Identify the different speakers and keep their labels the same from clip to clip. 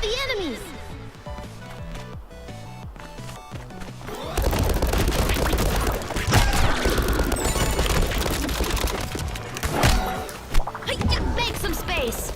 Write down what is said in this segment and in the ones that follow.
Speaker 1: Defeat the enemies! Make some space!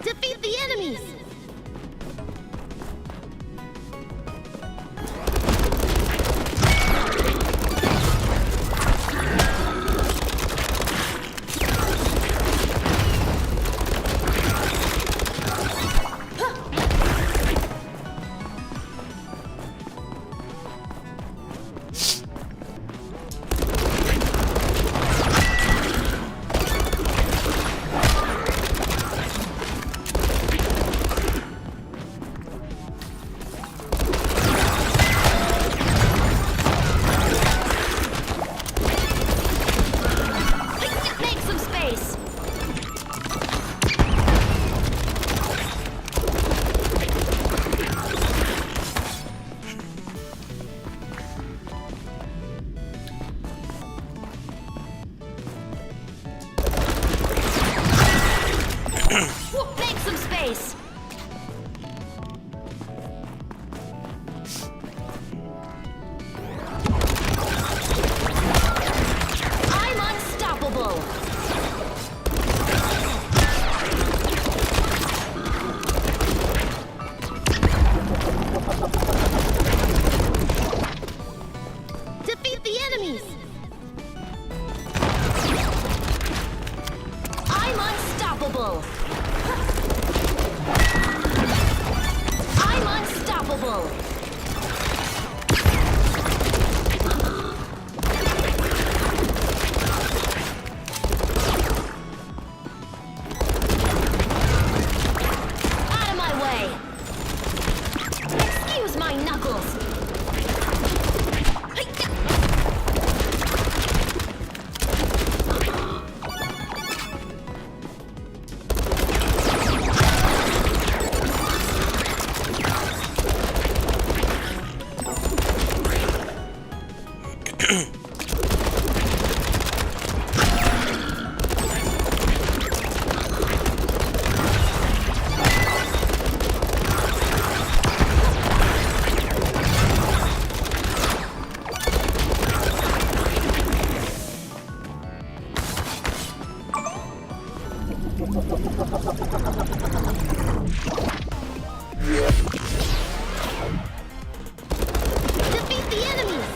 Speaker 1: Defeat the enemies! Make some space! I'm unstoppable! Defeat the enemies! I'm unstoppable! I'm unstoppable! Out of my way! Excuse my knuckles! Defeat the enemies!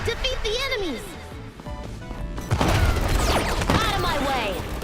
Speaker 1: Defeat the enemies! Out of my way!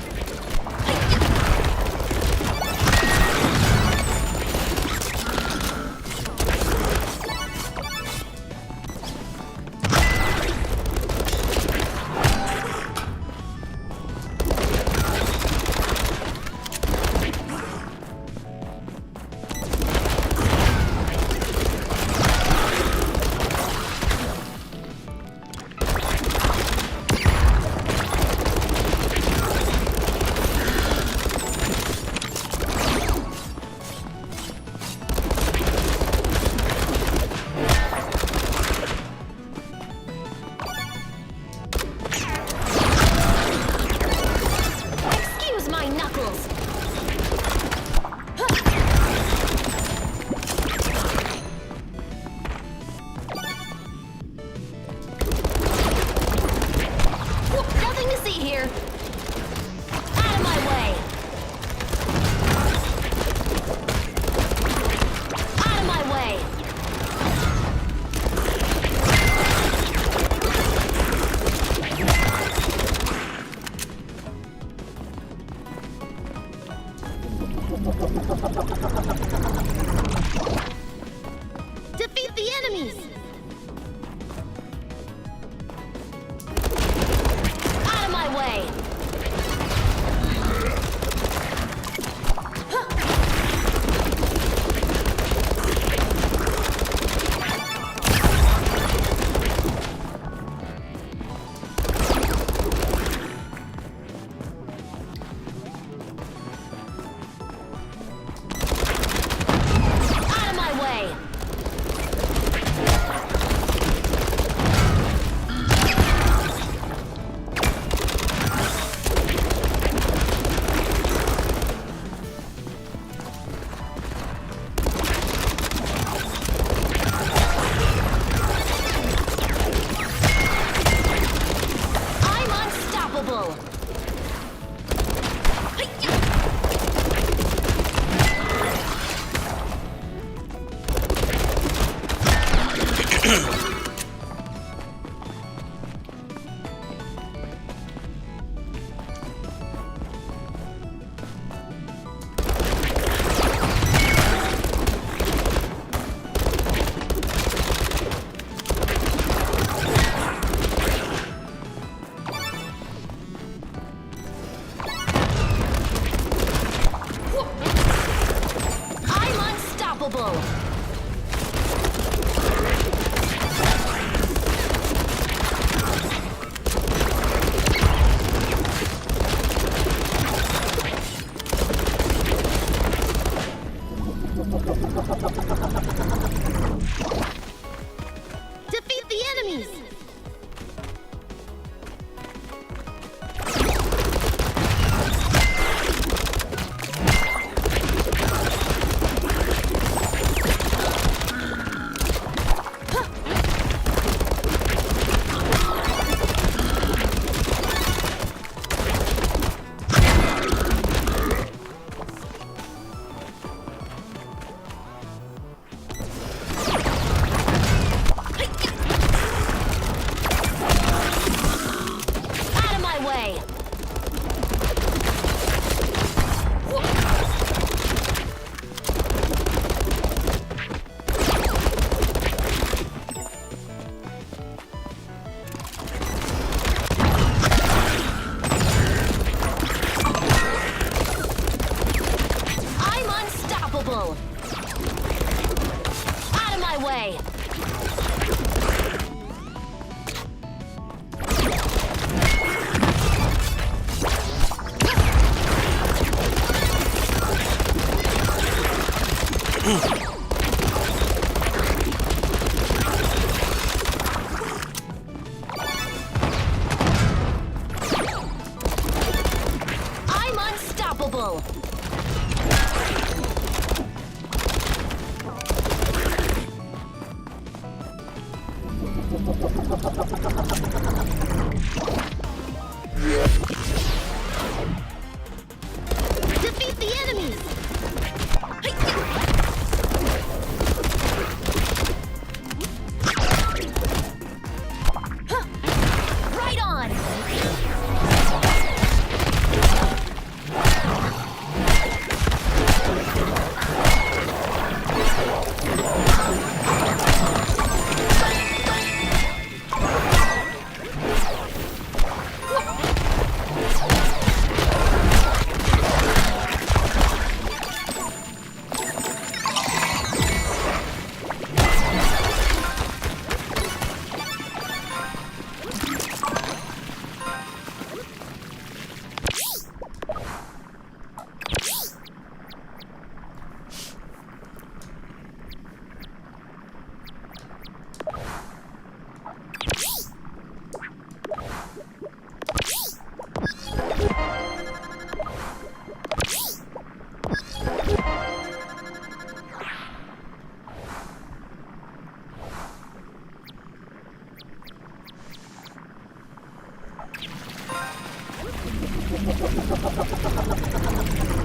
Speaker 1: unstoppable. Defeat the enemies! Out of my way! I'm unstoppable! Out of my way! I'm unstoppable! Defeat the enemies! Right on!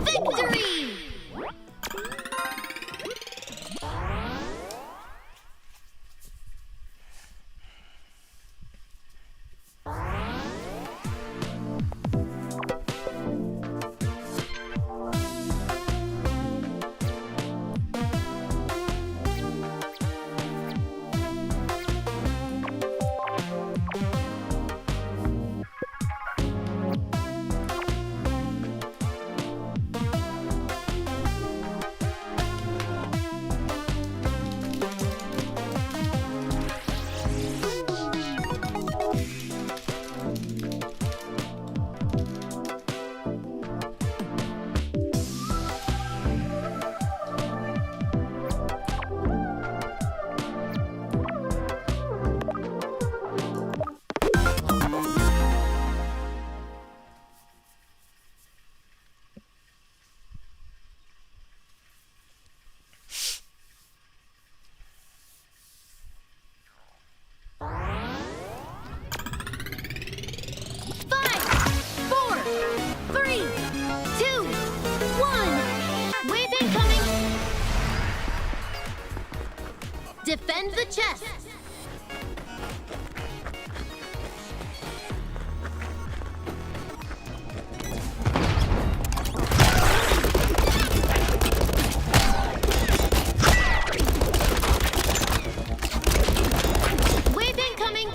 Speaker 1: Victory! Defend the chest! Wave incoming!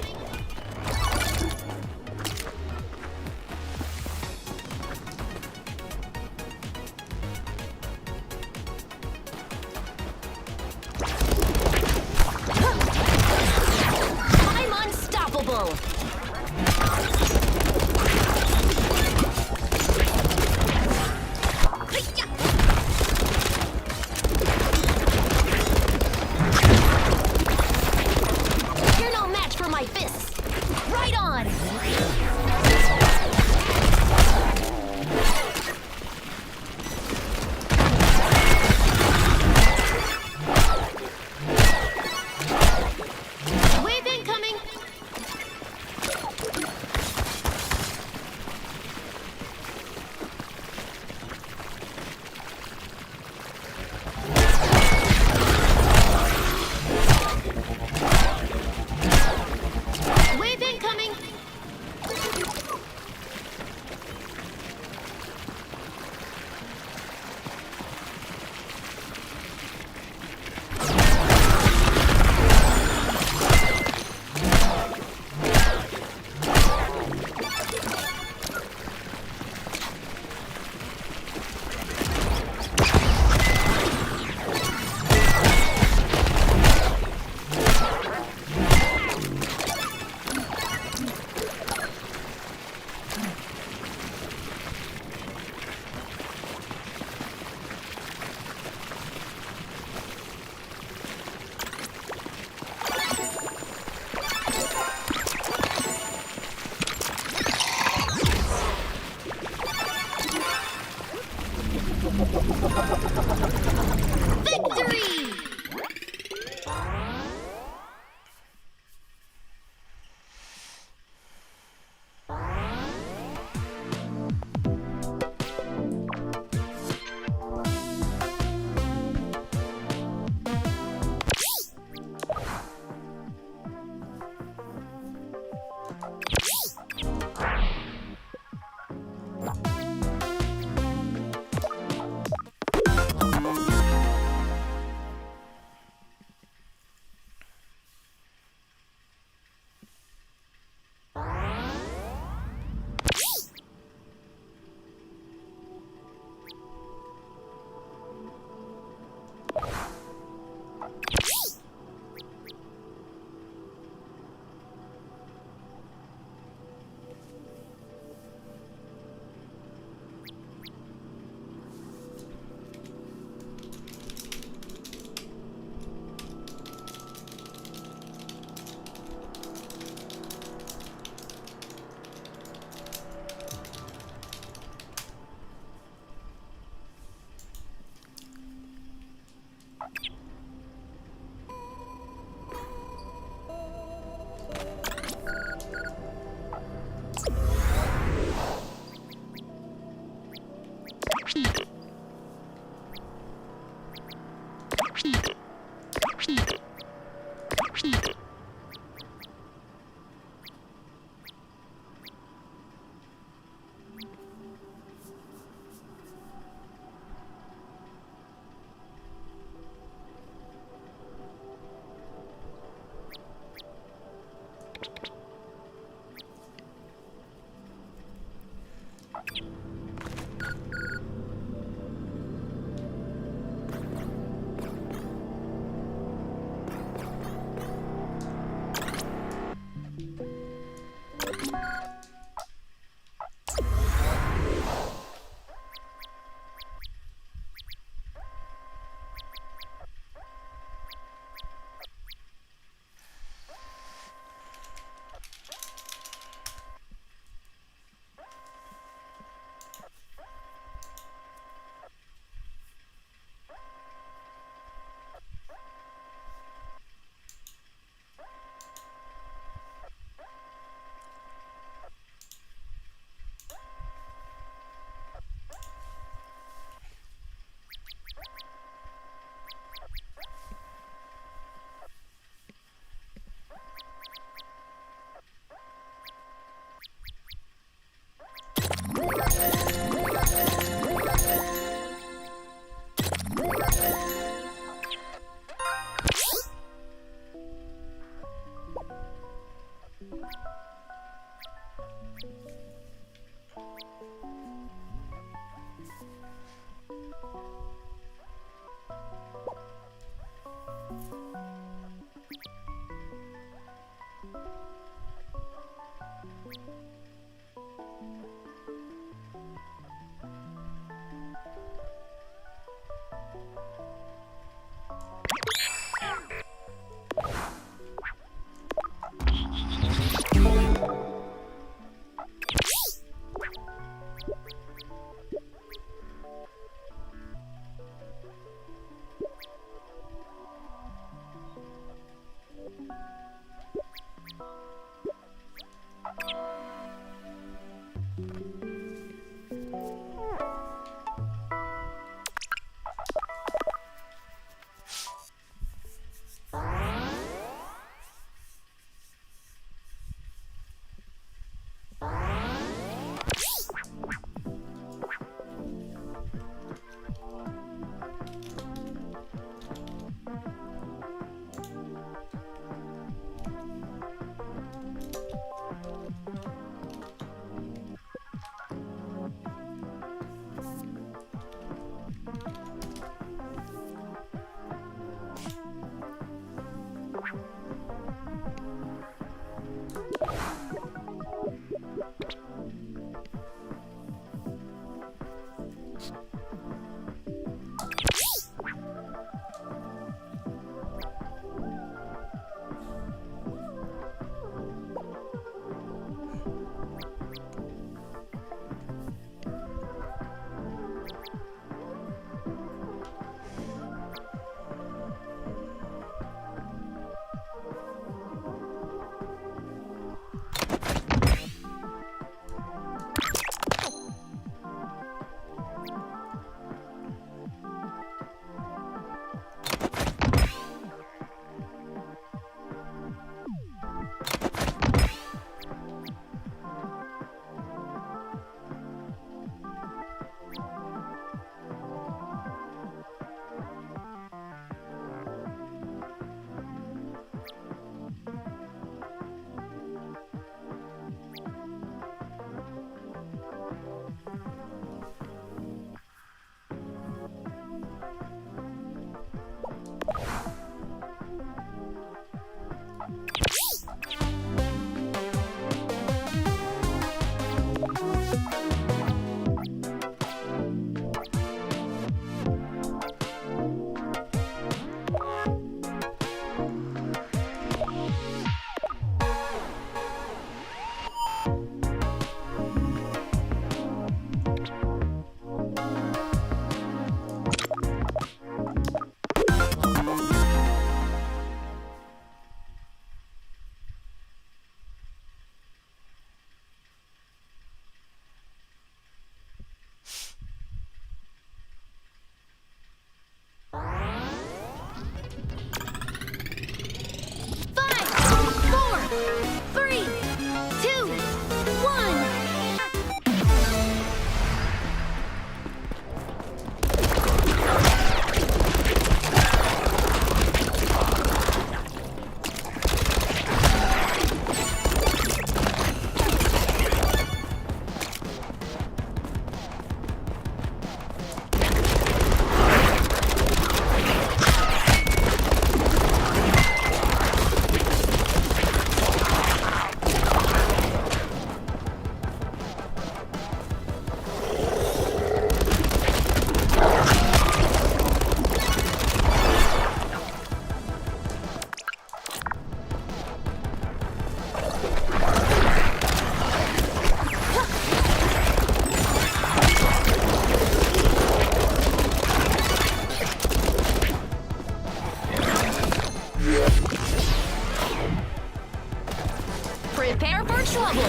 Speaker 1: trouble.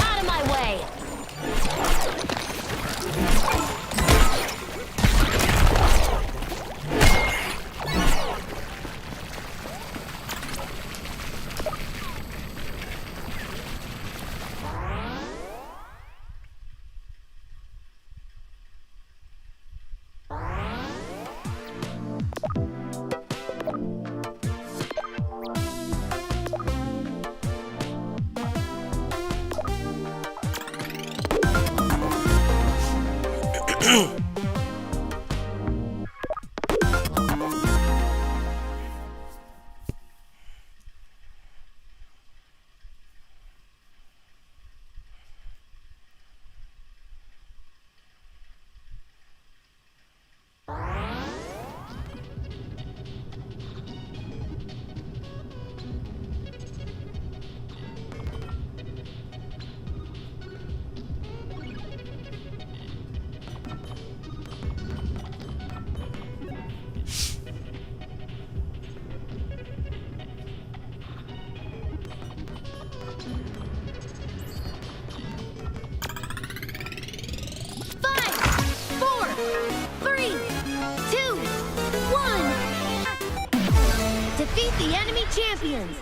Speaker 1: Out of my way. Defeat the enemy champions!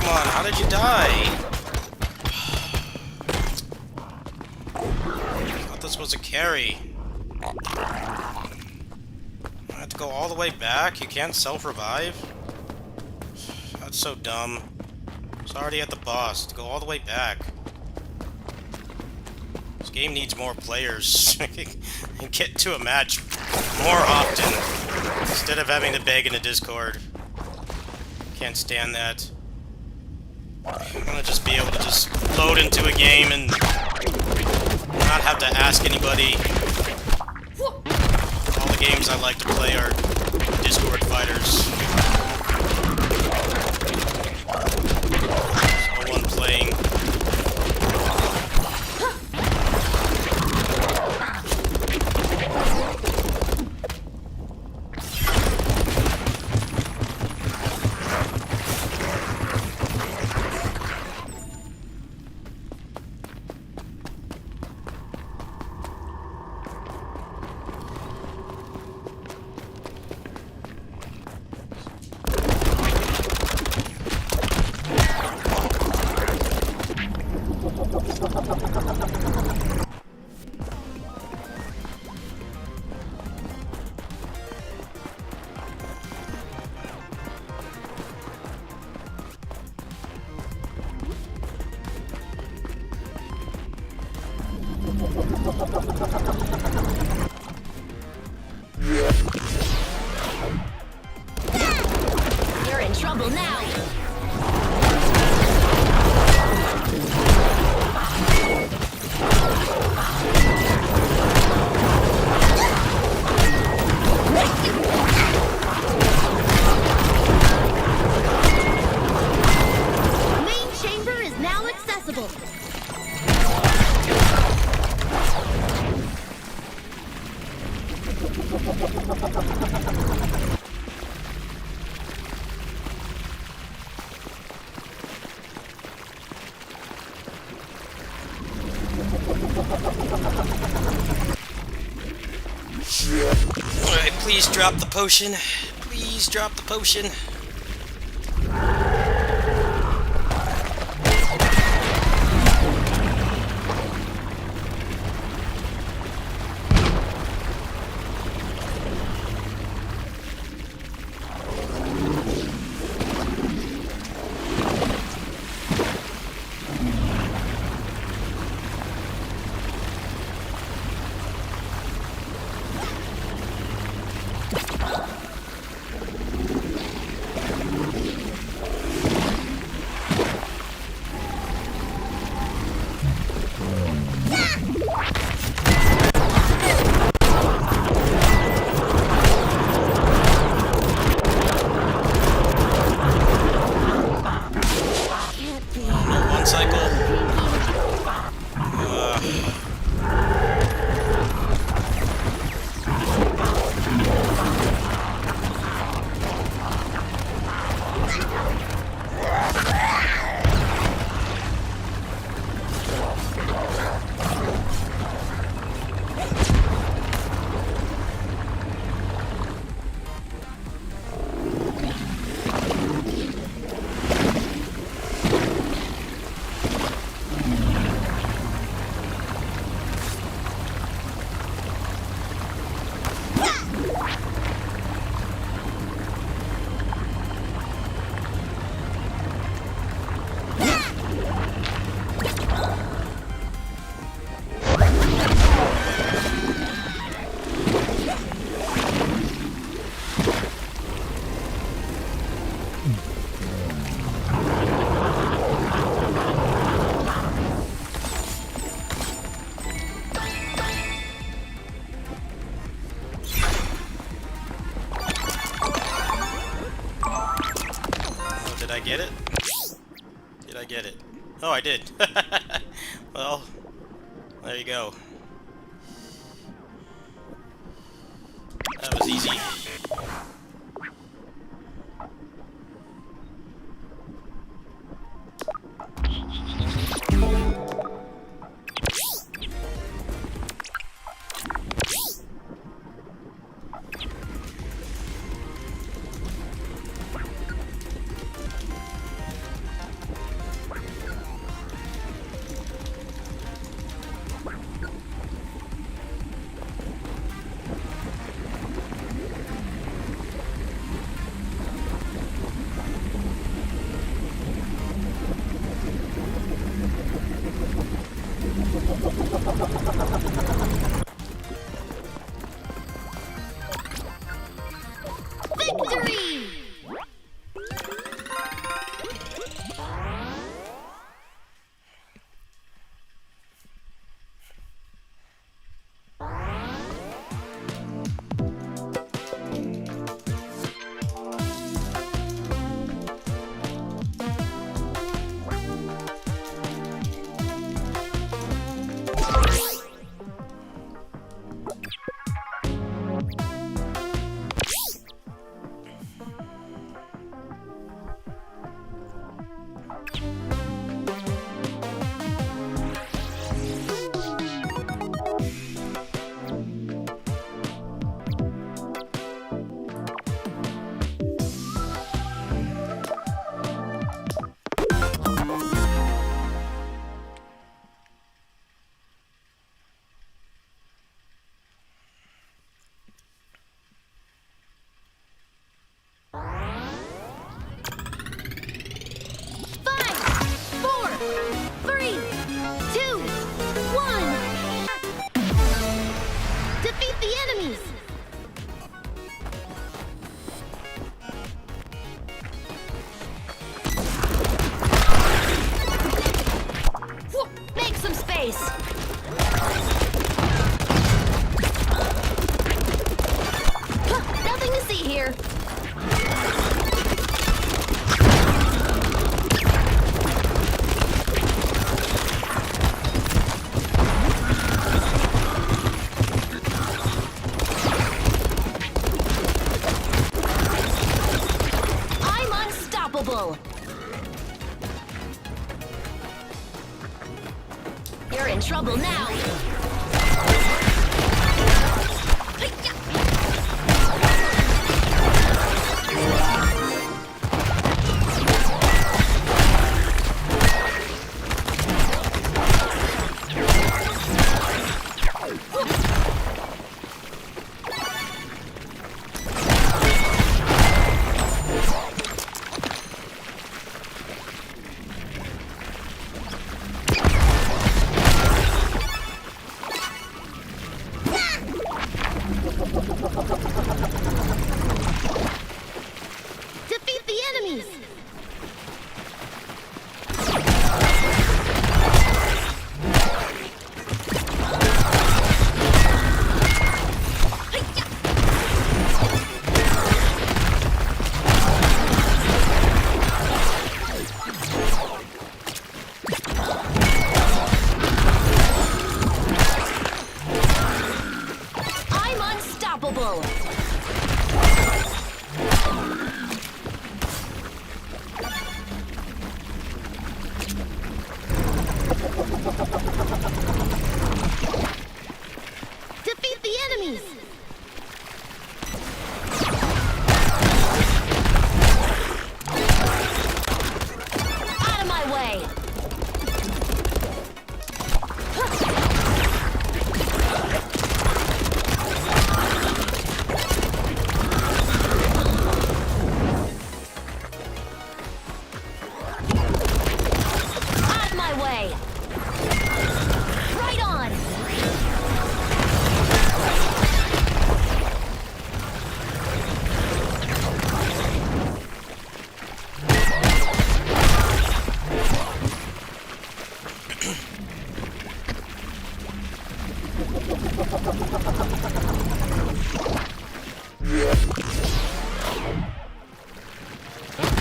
Speaker 2: How did you die? I thought this was a carry. I have to go all the way back? You can't self-revive? That's so dumb. It's already at the boss. To go all the way back. This game needs more players. And get to a match more often. Instead of having to beg in a Discord. Can't stand that. I want to just be able to just load into a game and not have to ask anybody. All the games I like to play are Discord fighters. No one playing.
Speaker 1: You're in trouble now. Main chamber is now accessible.
Speaker 2: Alright, please drop the potion. Please drop the potion. One cycle. Did I get it? Did I get it? Oh, I did. Well, there you go. That was easy.
Speaker 1: the enemies! Make some space! Nothing to see here! I'm unstoppable! You're in trouble now! Defeat the enemies! I'm unstoppable! Defeat the enemies! Out of my way! Out of my way! Right on!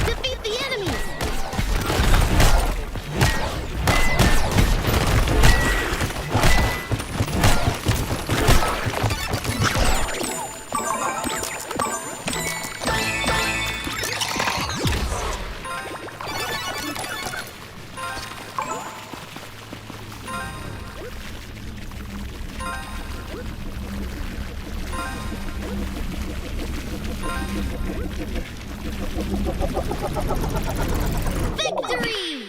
Speaker 1: Defeat the enemies! Victory!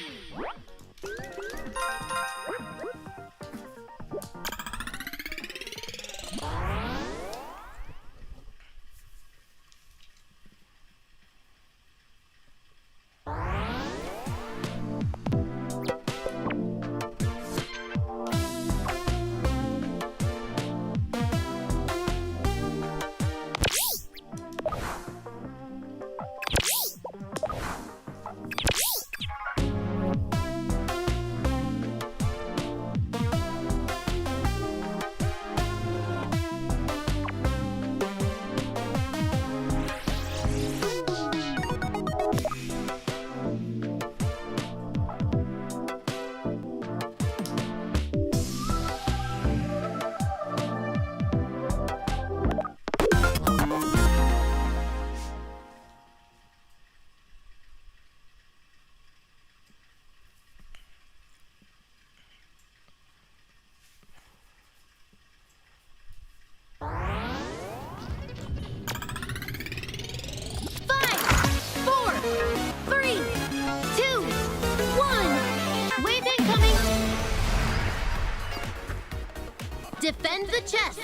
Speaker 1: Defend the chest!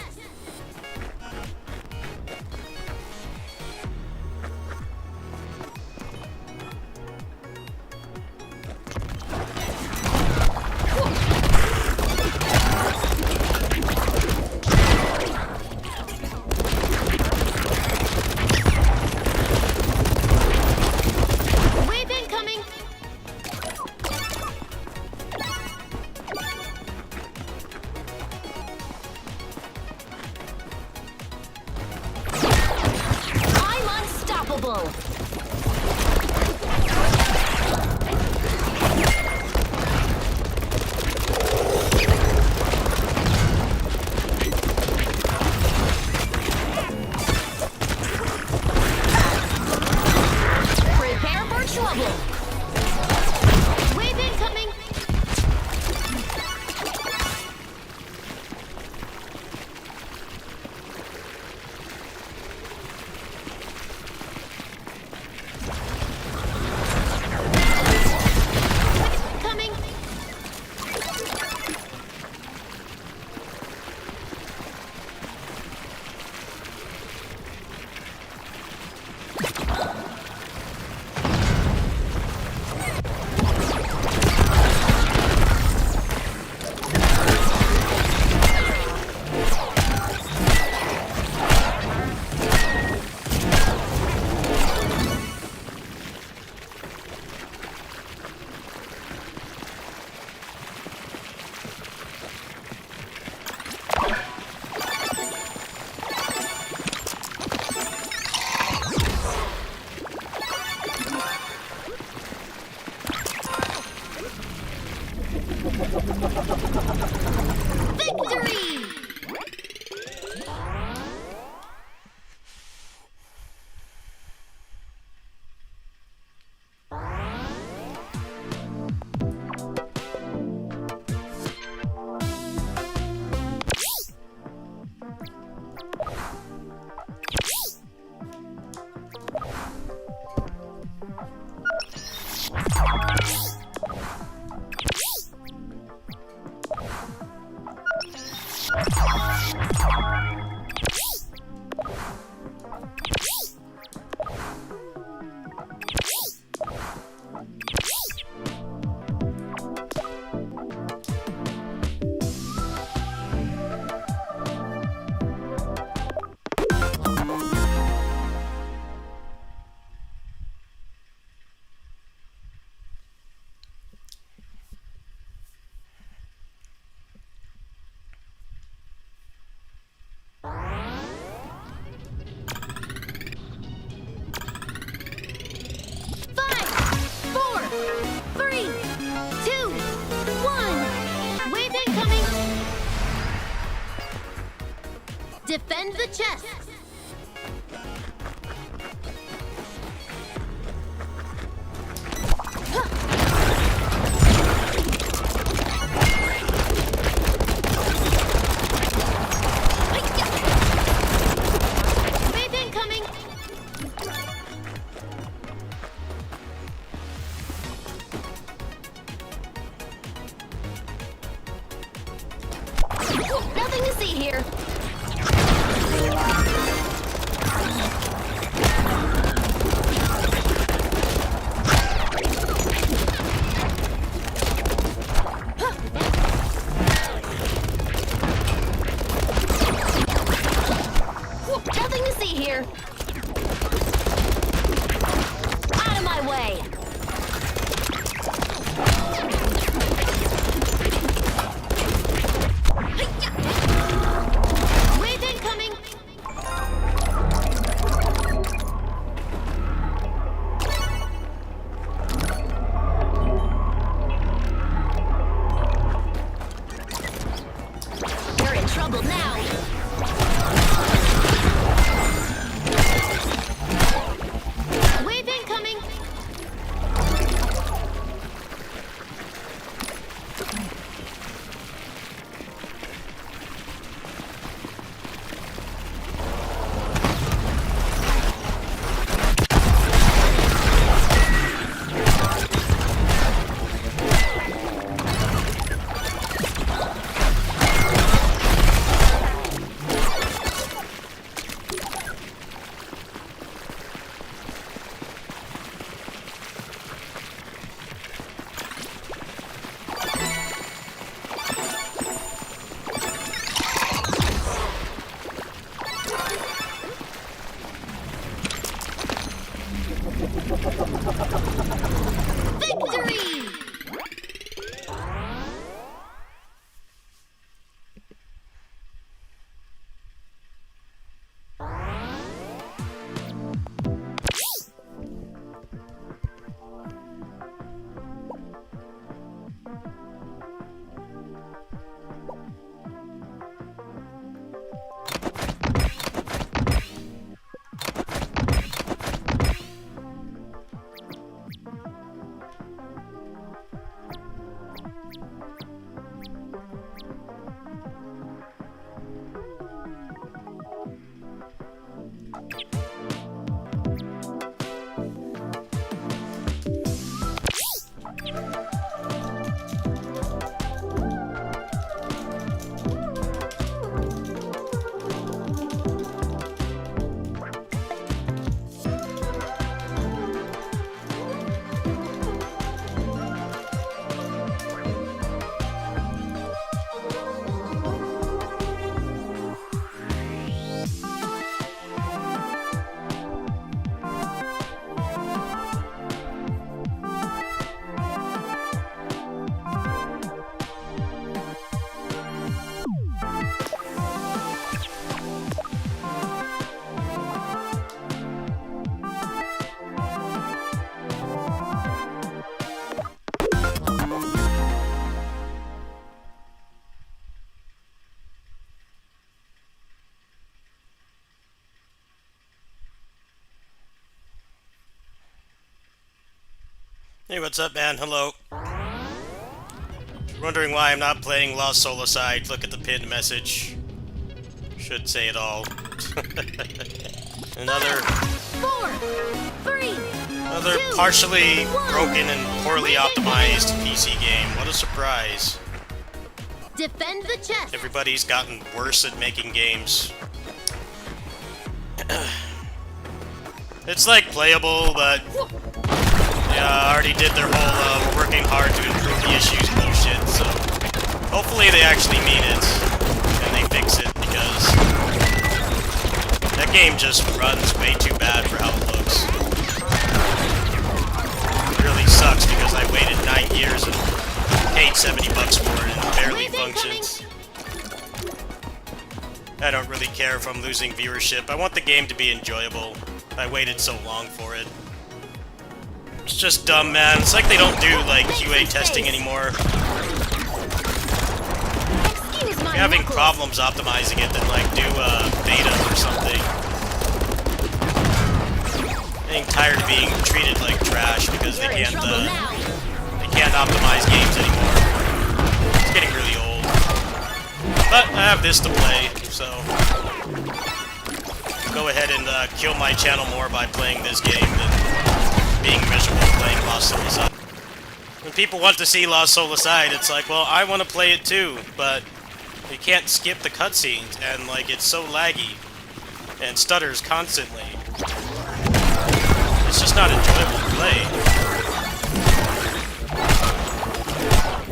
Speaker 1: trouble. Wave incoming. Coming. Victory! Defend the chest. Wave incoming. Nothing to see here. Nothing to see here. Out of my way. Wave incoming. You're in trouble now. Wave incoming. Victory!
Speaker 2: Hey, what's up, man? Hello. Wondering why I'm not playing Lost Soulside? Look at the pinned message. Should say it all. Another
Speaker 1: 4, 3,
Speaker 2: Another
Speaker 1: 2,
Speaker 2: partially
Speaker 1: 1.
Speaker 2: broken and poorly optimized PC game. What a surprise.
Speaker 1: Defend the chest.
Speaker 2: Everybody's gotten worse at making games. It's like playable, but yeah, already did their whole we're working hard to improve the issues bullshit, so hopefully they actually mean it and they fix it, because that game just runs way too bad for how it looks. It really sucks because I waited 9 years and paid $70 for it and it barely functions. I don't really care if I'm losing viewership. I want the game to be enjoyable. I waited so long for it. It's just dumb, man. It's like they don't do, like, QA testing anymore.
Speaker 1: Excuse my
Speaker 2: You're having
Speaker 1: knuckles.
Speaker 2: problems optimizing it, then, like, do beta or something. Getting tired of being treated like trash because
Speaker 1: You're in trouble now.
Speaker 2: they can't optimize games anymore. It's getting really old. But I have this to play, so go ahead and kill my channel more by playing this game than being miserable playing Lost Soulside. When people want to see Lost Soulside, it's like, well, I want to play it too, but you can't skip the cutscenes, and like it's so laggy and stutters constantly. It's just not enjoyable to play.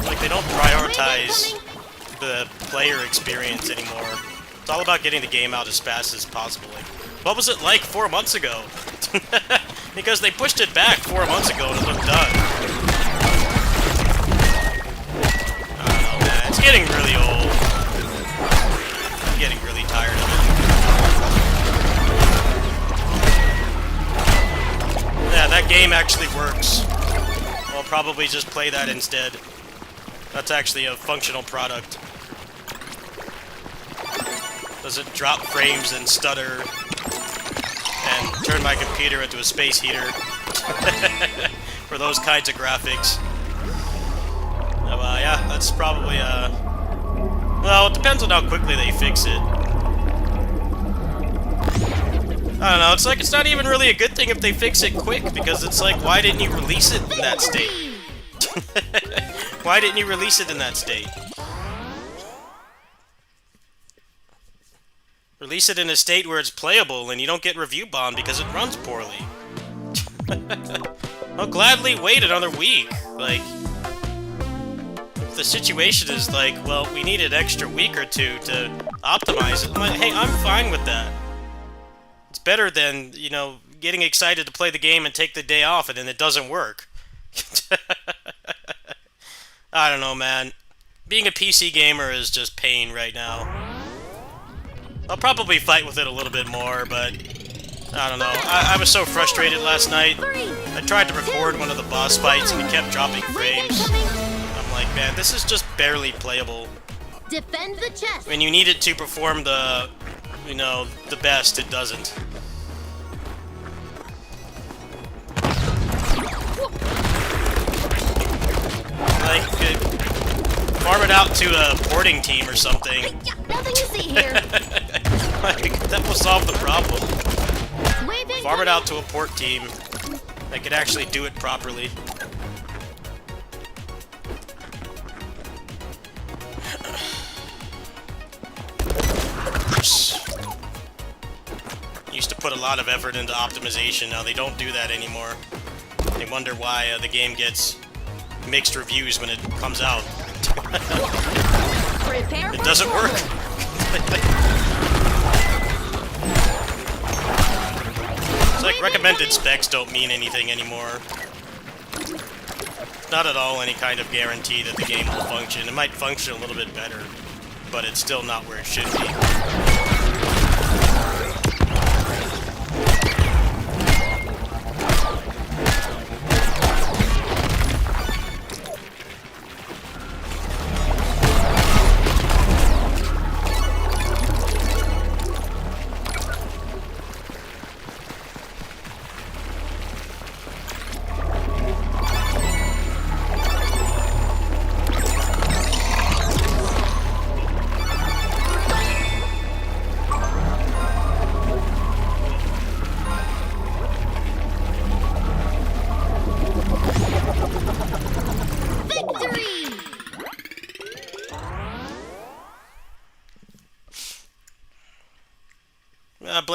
Speaker 2: Like they don't prioritize the player experience anymore. It's all about getting the game out as fast as possible. Like, what was it like 4 months ago? Because they pushed it back 4 months ago and it looked done. I don't know, man. It's getting really old. I'm getting really tired of it. Yeah, that game actually works. I'll probably just play that instead. That's actually a functional product. Doesn't drop frames and stutter and turn my computer into a space heater for those kinds of graphics. Yeah, that's probably, well, it depends on how quickly they fix it. I don't know, it's like it's not even really a good thing if they fix it quick, because it's like, why didn't you release it in that state? Why didn't you release it in that state? Release it in a state where it's playable and you don't get review bombed because it runs poorly. I'll gladly wait another week. Like, if the situation is like, well, we need an extra week or two to optimize it, I'm like, hey, I'm fine with that. It's better than, you know, getting excited to play the game and take the day off and then it doesn't work. I don't know, man. Being a PC gamer is just pain right now. I'll probably fight with it a little bit more, but I don't know. I was so frustrated last night. I tried to record one of the boss fights and it kept dropping frames. I'm like, man, this is just barely playable.
Speaker 1: Defend the chest.
Speaker 2: When you need it to perform the, you know, the best, it doesn't. Like, farm it out to a porting team or something.
Speaker 1: Nothing to see here.
Speaker 2: Like, that will solve the problem.
Speaker 1: Wave
Speaker 2: Farm it
Speaker 1: incoming.
Speaker 2: out to a port team that could actually do it properly. Used to put a lot of effort into optimization, now they don't do that anymore. They wonder why the game gets mixed reviews when it comes out.
Speaker 1: Prepare
Speaker 2: It
Speaker 1: for
Speaker 2: doesn't work. It's like recommended specs don't mean anything anymore. Not at all any kind of guarantee that the game will function. It might function a little bit better, but it's still not where it should be.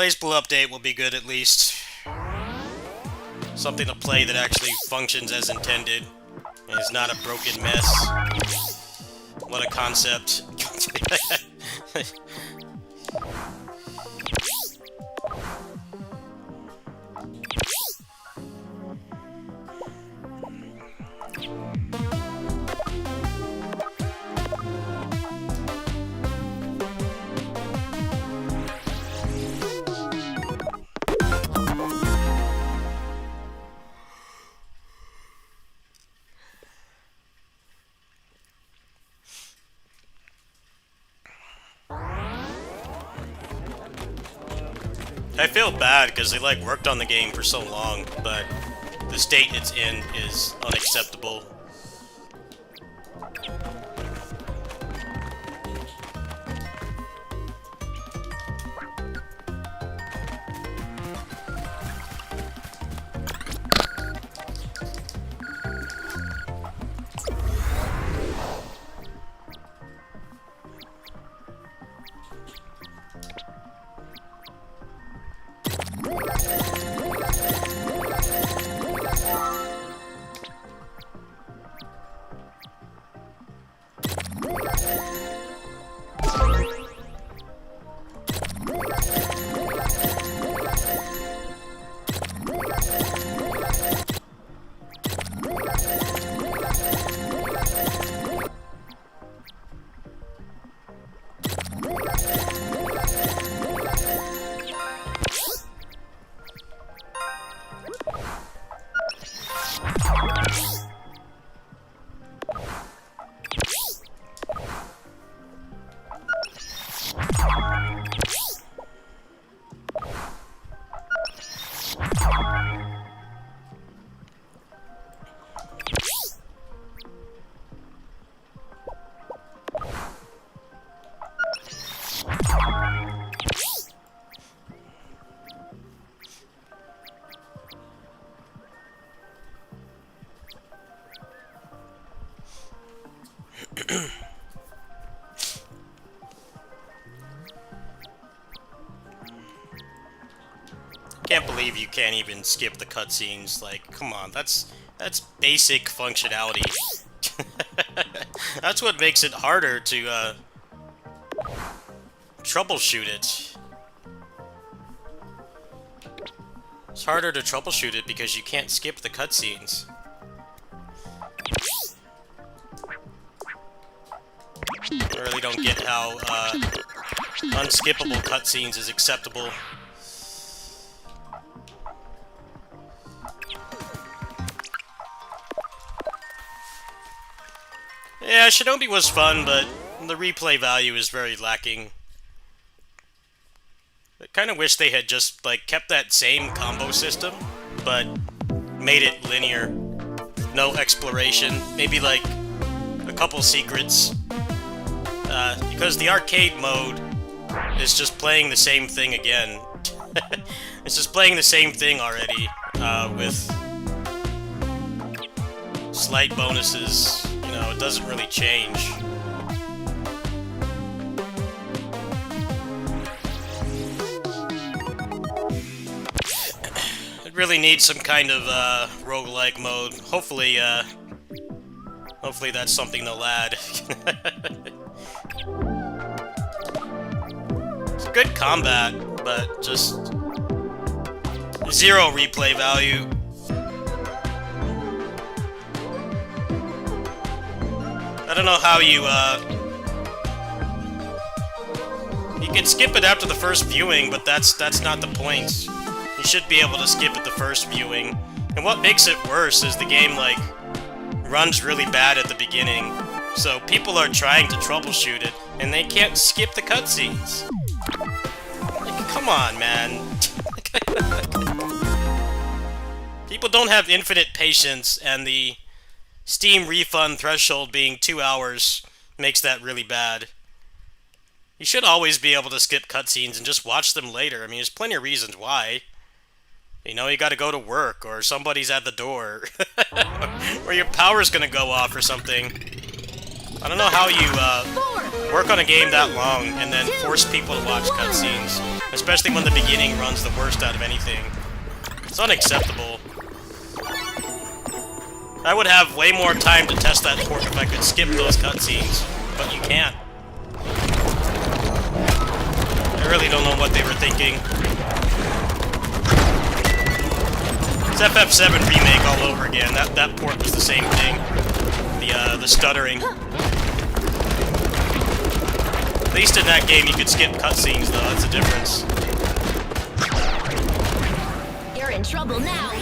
Speaker 2: Blaze Blue update will be good at least. Something to play that actually functions as intended and is not a broken mess. What a concept. I feel bad because they like worked on the game for so long, but the state it's in is unacceptable. Can't believe you can't even skip the cutscenes. Like, come on, that's basic functionality. That's what makes it harder to troubleshoot it. It's harder to troubleshoot it because you can't skip the cutscenes. I really don't get how unskippable cutscenes is acceptable. Yeah, Shinobi was fun, but the replay value is very lacking. I kind of wish they had just, like, kept that same combo system, but made it linear. No exploration. Maybe, like, a couple secrets. Because the arcade mode is just playing the same thing again. It's just playing the same thing already, with slight bonuses. You know, it doesn't really change. It really needs some kind of roguelike mode. Hopefully, hopefully that's something they'll add. It's good combat, but just zero replay value. I don't know how you can skip it after the first viewing, but that's not the point. You should be able to skip it the first viewing. And what makes it worse is the game, like, runs really bad at the beginning. So people are trying to troubleshoot it, and they can't skip the cutscenes. Like, come on, man. People don't have infinite patience, and the Steam refund threshold being 2 hours makes that really bad. You should always be able to skip cutscenes and just watch them later. I mean, there's plenty of reasons why. You know, you gotta go to work, or somebody's at the door, or your power's gonna go off or something. I don't know how you
Speaker 1: Four.
Speaker 2: work on a game that long and then force people to watch cutscenes, especially when the beginning runs the worst out of anything. It's unacceptable. I would have way more time to test that port if I could skip those cutscenes, but you can't. I really don't know what they were thinking. It's FF7 remake all over again. That port was the same thing. The stuttering. At least in that game you could skip cutscenes though, that's the difference.
Speaker 1: You're in trouble now.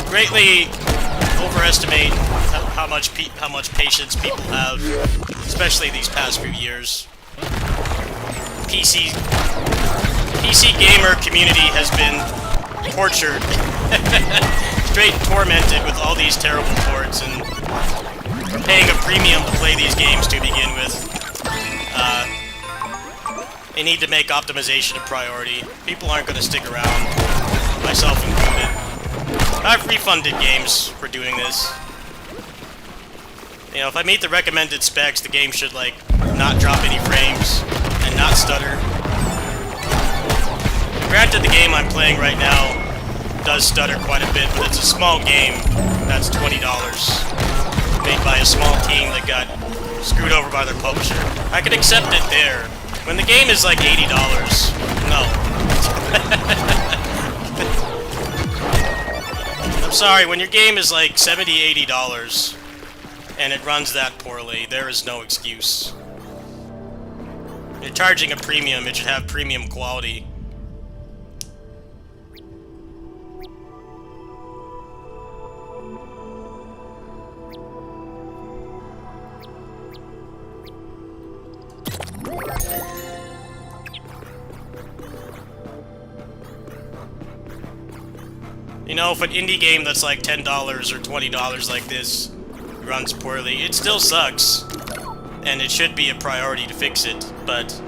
Speaker 2: Greatly overestimate how much patience people have, especially these past few years. PC gamer community has been tortured, straight tormented with all these terrible ports and paying a premium to play these games to begin with. They need to make optimization a priority. People aren't going to stick around, myself included. I've refunded games for doing this. You know, if I meet the recommended specs, the game should, like, not drop any frames and not stutter. Granted, the game I'm playing right now does stutter quite a bit, but it's a small game that's $20, made by a small team that got screwed over by their publisher. I could accept it there. When the game is like $80, no. I'm sorry, when your game is like $70, $80 and it runs that poorly, there is no excuse. You're charging a premium, it should have premium quality. You know, if an indie game that's like $10 or $20 like this runs poorly, it still sucks. And it should be a priority to fix it, but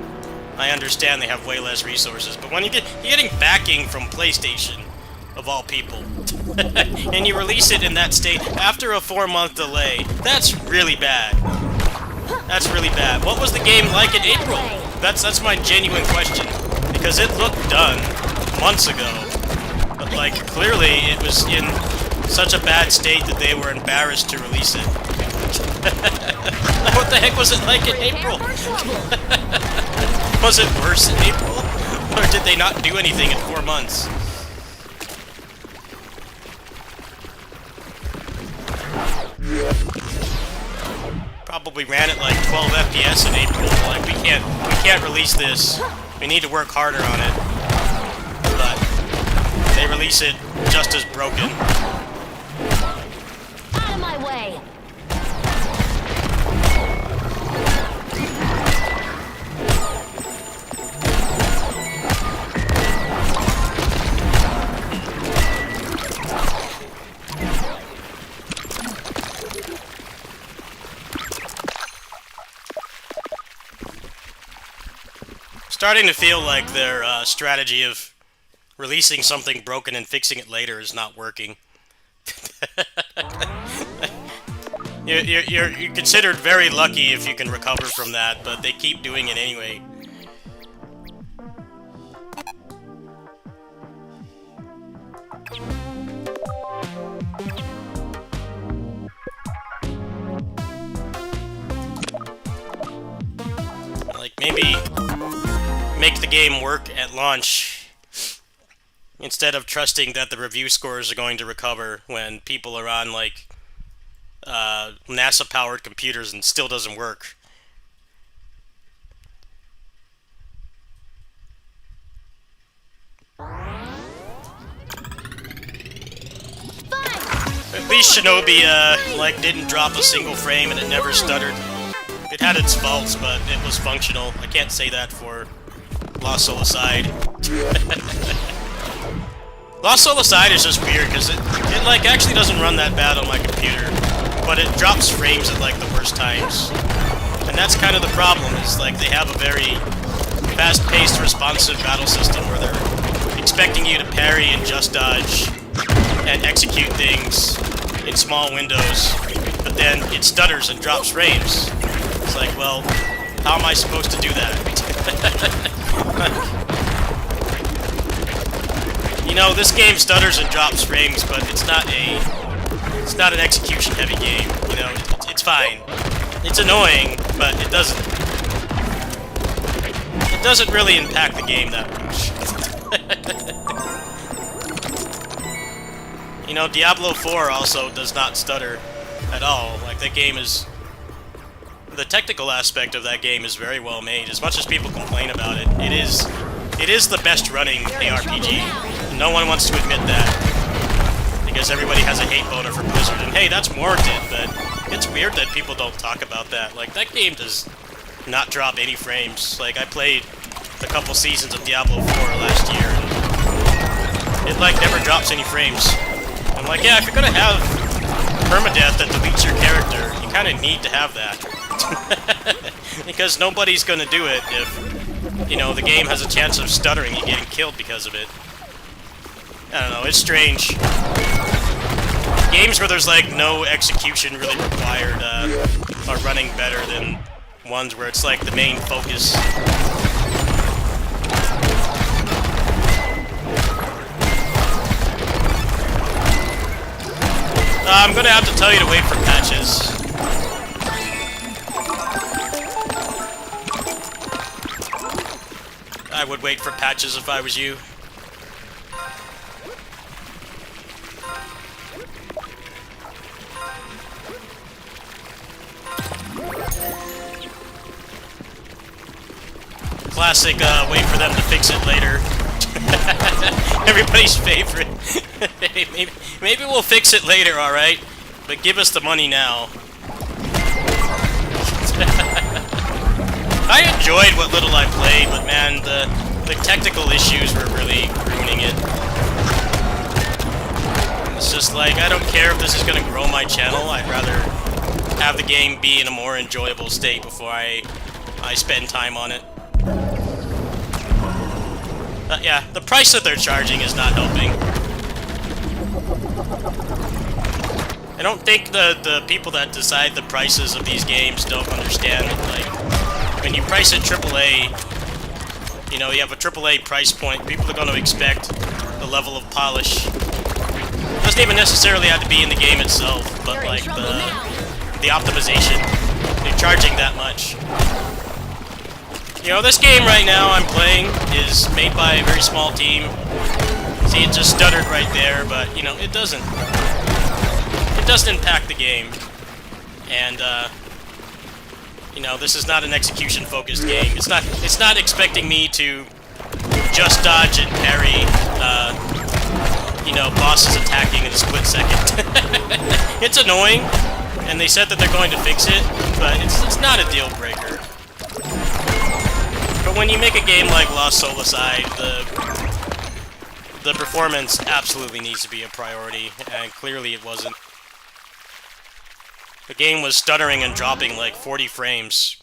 Speaker 2: I understand they have way less resources. But when you're getting backing from PlayStation, of all people, and you release it in that state after a 4-month delay, that's really bad. That's really bad. What was the game like in April? That's my genuine question. Because it looked done months ago. But, like, clearly it was in such a bad state that they were embarrassed to release it. What the heck was it like in April? Was it worse in April? Or did they not do anything in 4 months? Probably ran at like 12 FPS in April. Like, we can't release this. We need to work harder on it. But they release it just as broken.
Speaker 1: Out of my way.
Speaker 2: Starting to feel like their strategy of releasing something broken and fixing it later is not working. You're considered very lucky if you can recover from that, but they keep doing it anyway. Like, maybe make the game work at launch instead of trusting that the review scores are going to recover when people are on, like, NASA-powered computers and still doesn't work. At least Shinobi, like, didn't drop a single frame and it never stuttered. It had its faults, but it was functional. I can't say that for Lost Soul Aside. Lost Soul Aside is just weird because it like actually doesn't run that bad on my computer, but it drops frames at like the worst times. And that's kind of the problem, is like they have a very fast-paced, responsive battle system where they're expecting you to parry and just dodge and execute things in small windows, but then it stutters and drops frames. It's like, well, how am I supposed to do that? You know, this game stutters and drops frames, but it's not an execution-heavy game. You know, it's fine. It's annoying, but it doesn't really impact the game that much. You know, Diablo 4 also does not stutter at all. Like, that game is... The technical aspect of that game is very well made. As much as people complain about it, it is the best running ARPG. No one wants to admit that, because everybody has a hate boner for Blizzard. And hey, that's warranted, but it's weird that people don't talk about that. Like, that game does not drop any frames. Like, I played a couple seasons of Diablo 4 last year, and it, like, never drops any frames. I'm like, yeah, if you're gonna have permadeath that deletes your character, you kind of need to have that. Because nobody's gonna do it if, you know, the game has a chance of stuttering and getting killed because of it. I don't know, it's strange. Games where there's, like, no execution really required are running better than ones where it's, like, the main focus. I'm gonna have to tell you to wait for patches. I would wait for patches if I was you. Classic, wait for them to fix it later. Everybody's favorite. maybe we'll fix it later, alright? But give us the money now. I enjoyed what little I played, but man, the technical issues were really ruining it. It's just like, I don't care if this is gonna grow my channel, I'd rather have the game be in a more enjoyable state before I spend time on it. Yeah, the price that they're charging is not helping. I don't think the people that decide the prices of these games don't understand. Like, when you price it AAA, you know, you have a AAA price point, people are going to expect the level of polish. It doesn't even necessarily have to be in the game itself, but like the optimization. They're charging that much. You know, this game right now I'm playing is made by a very small team. See, it just stuttered right there, but, you know, it doesn't impact the game. And, you know, this is not an execution-focused game. It's not expecting me to just dodge and parry, you know, bosses attacking in a split second. It's annoying, and they said that they're going to fix it, but it's not a deal breaker. But when you make a game like Lost Soul Aside, the performance absolutely needs to be a priority, and clearly it wasn't. The game was stuttering and dropping like 40 frames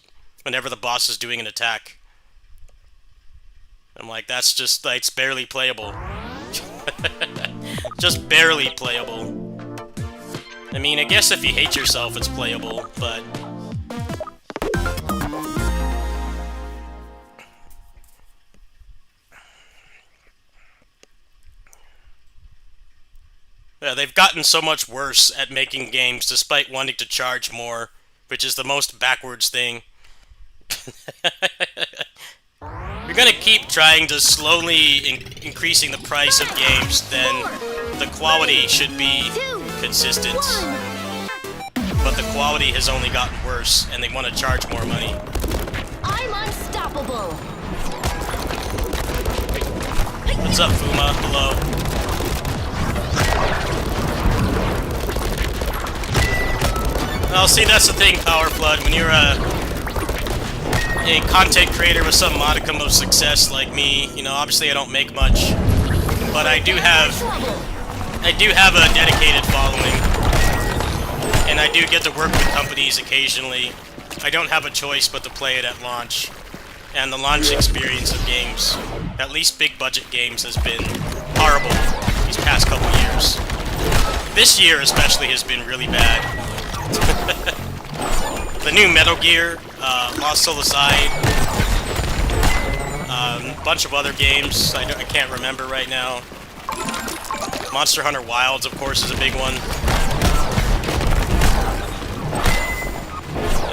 Speaker 2: whenever the boss is doing an attack. I'm like, that's just, like, it's barely playable. Just barely playable. I mean, I guess if you hate yourself, it's playable, but... Yeah, they've gotten so much worse at making games despite wanting to charge more, which is the most backwards thing. You're gonna keep trying to slowly increasing the price of games, then the quality should be consistent. But the quality has only gotten worse, and they want to charge more money.
Speaker 1: I'm unstoppable.
Speaker 2: What's up, Fuma? Hello. Well, see, that's the thing, Power Flood. When you're a content creator with some modicum of success like me, you know, obviously I don't make much, but I do
Speaker 1: You're in
Speaker 2: have
Speaker 1: trouble.
Speaker 2: a dedicated following, and I do get to work with companies occasionally. I don't have a choice but to play it at launch, and the launch experience of games, at least big budget games, has been horrible these past couple years. This year especially has been really bad. The new Metal Gear, Lost Soul Aside, a bunch of other games I can't remember right now. Monster Hunter Wilds, of course, is a big one.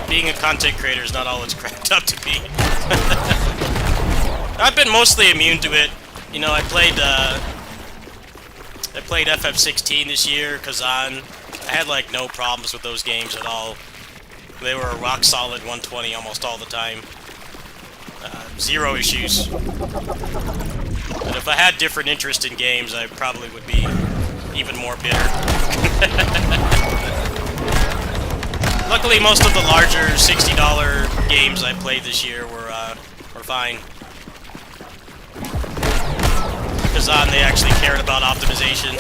Speaker 2: Being a content creator is not all it's cracked up to be. I've been mostly immune to it. You know, I played FF16 this year, Kazan. I had like no problems with those games at all. They were a rock solid 120 almost all the time. Zero issues. But if I had different interest in games, I probably would be even more bitter. Luckily, most of the larger $60 games I played this year were fine. Kazan, they actually cared about optimization.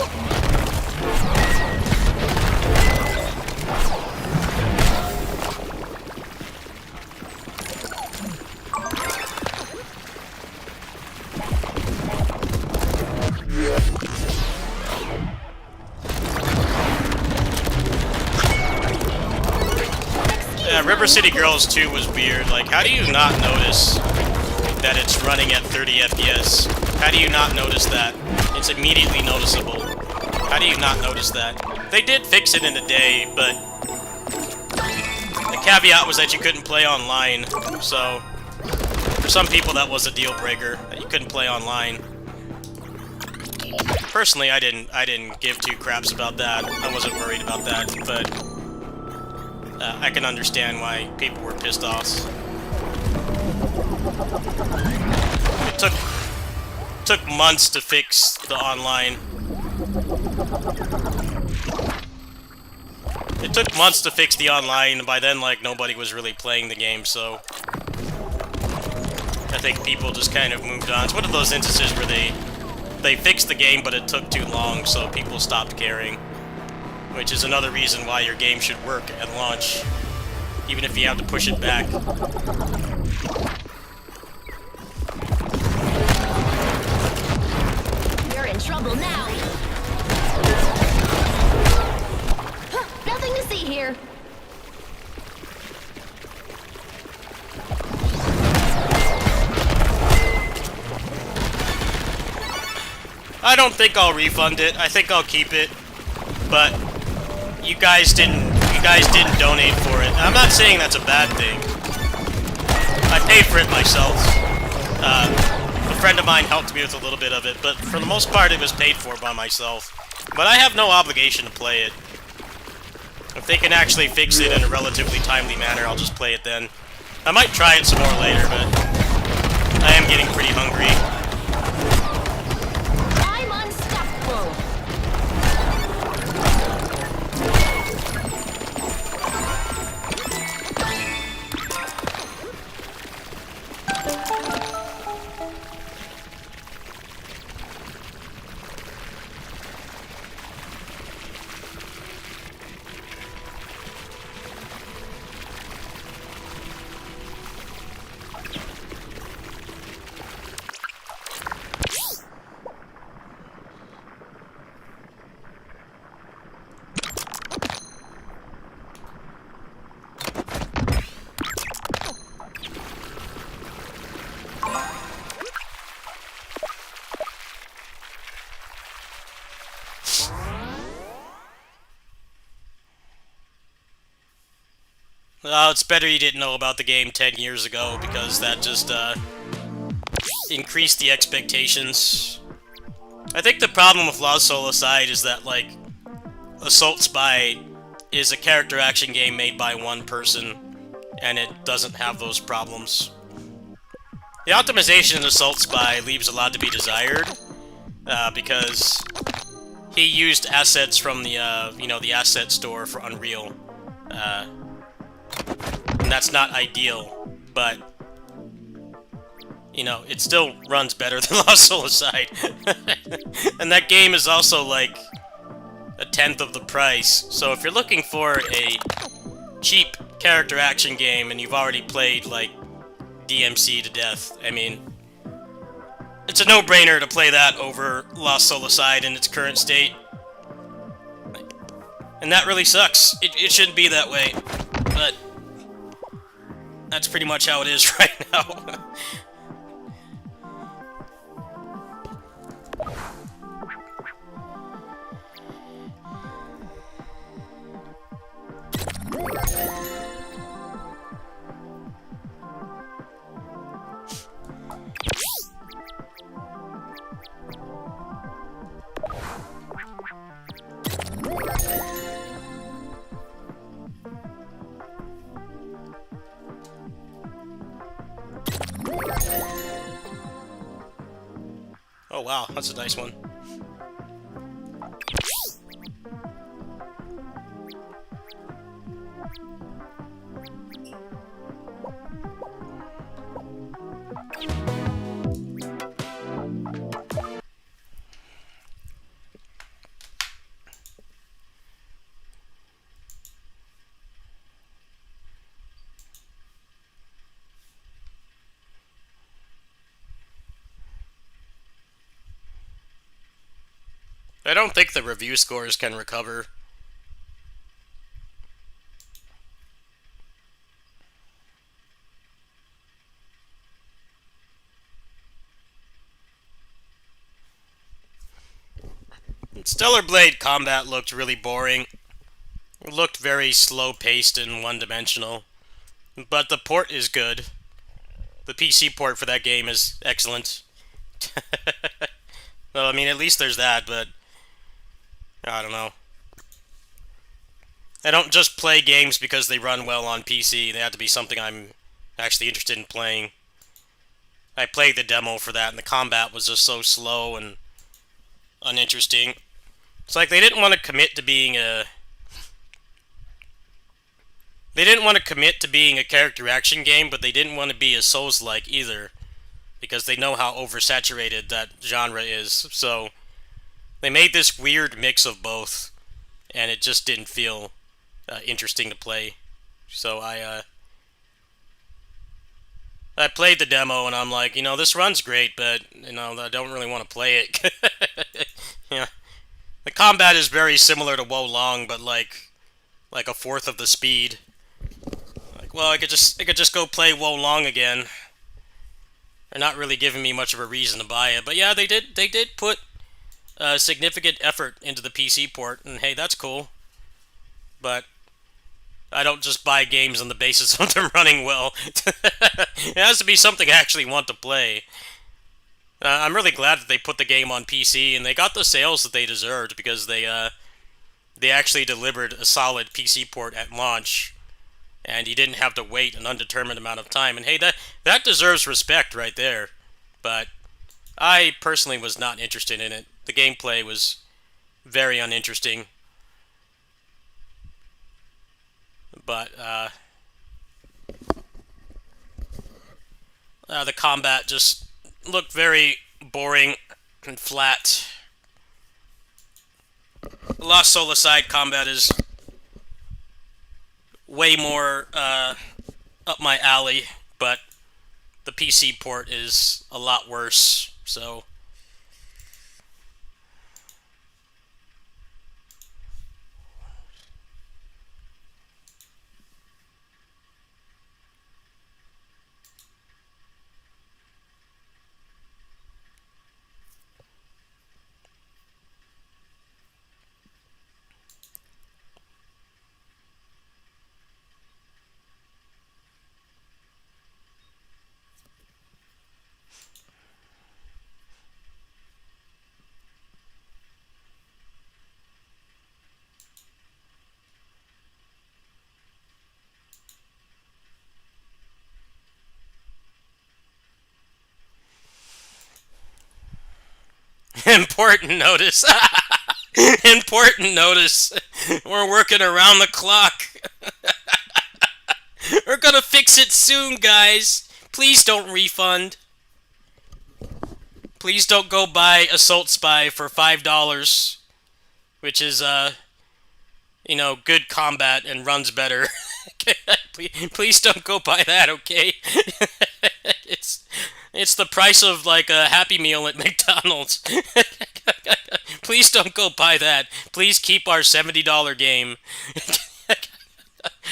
Speaker 2: Yeah, River City Girls 2 was weird. Like, how do you not notice that it's running at 30 FPS? How do you not notice that? It's immediately noticeable. How do you not notice that? They did fix it in a day, but the caveat was that you couldn't play online. So, for some people that was a deal breaker, that you couldn't play online. Personally, I didn't give two craps about that. I wasn't worried about that, but I can understand why people were pissed off. It took months to fix the online. It took months to fix the online, and by then, like, nobody was really playing the game, so I think people just kind of moved on. It's one of those instances where they fixed the game, but it took too long, so people stopped caring. Which is another reason why your game should work at launch, even if you have to push it back.
Speaker 1: You're in trouble now. Nothing to see here.
Speaker 2: I don't think I'll refund it. I think I'll keep it. But you guys didn't donate for it. I'm not saying that's a bad thing. I paid for it myself. A friend of mine helped me with a little bit of it, but for the most part it was paid for by myself. But I have no obligation to play it. If they can actually fix it in a relatively timely manner, I'll just play it then. I might try it some more later, but I am getting pretty hungry.
Speaker 1: I'm unstoppable.
Speaker 2: Well, it's better you didn't know about the game 10 years ago, because that just, increased the expectations. I think the problem with Lost Soul Aside is that, like, Assault Spy is a character action game made by one person, and it doesn't have those problems. The optimization in Assault Spy leaves a lot to be desired, because he used assets from the, you know, the asset store for Unreal. And that's not ideal, but you know, it still runs better than Lost Soulside. And that game is also like a tenth of the price. So if you're looking for a cheap character action game and you've already played like DMC to death, I mean, it's a no-brainer to play that over Lost Soulside in its current state. And that really sucks. It shouldn't be that way, but that's pretty much how it is right now. Oh wow, that's a nice one. I don't think the review scores can recover. Stellar Blade combat looked really boring. It looked very slow-paced and one-dimensional. But the port is good. The PC port for that game is excellent. Well, I mean, at least there's that, but I don't know. I don't just play games because they run well on PC. They have to be something I'm actually interested in playing. I played the demo for that, and the combat was just so slow and uninteresting. It's like they didn't want to commit to being a... They didn't want to commit to being a character action game, but they didn't want to be a Souls-like either, because they know how oversaturated that genre is. So they made this weird mix of both, and it just didn't feel interesting to play. So I played the demo, and I'm like, you know, this runs great, but, you know, I don't really want to play it. Yeah. The combat is very similar to Wo Long, but like a fourth of the speed. Like, well, I could just go play Wo Long again. They're not really giving me much of a reason to buy it, but yeah, they did put significant effort into the PC port, and hey, that's cool. But I don't just buy games on the basis of them running well. It has to be something I actually want to play. I'm really glad that they put the game on PC, and they got the sales that they deserved, because they actually delivered a solid PC port at launch, and you didn't have to wait an undetermined amount of time. And hey, that deserves respect right there. But I personally was not interested in it. The gameplay was very uninteresting. But the combat just looked very boring and flat. Lost Soulside combat is way more up my alley, but the PC port is a lot worse, so... Important notice. Important notice. We're working around the clock. We're gonna fix it soon, guys. Please don't refund. Please don't go buy Assault Spy for $5, which is good combat and runs better. please don't go buy that, okay? it's it's the price of like a Happy Meal at McDonald's. Please don't go buy that. Please keep our $70 game.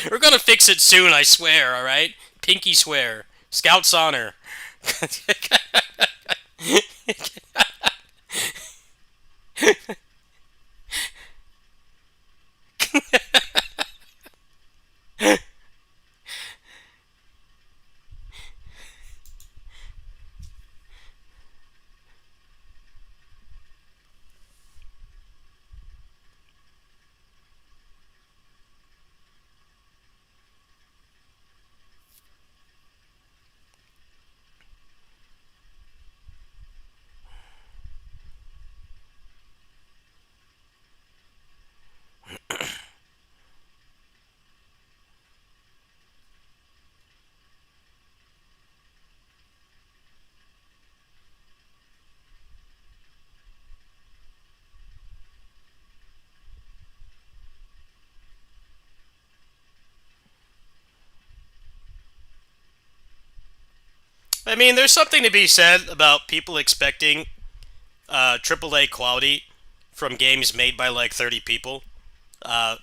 Speaker 2: We're gonna fix it soon, I swear, alright? Pinky swear. Scout's honor. I mean, there's something to be said about people expecting AAA quality from games made by like 30 people. Uh,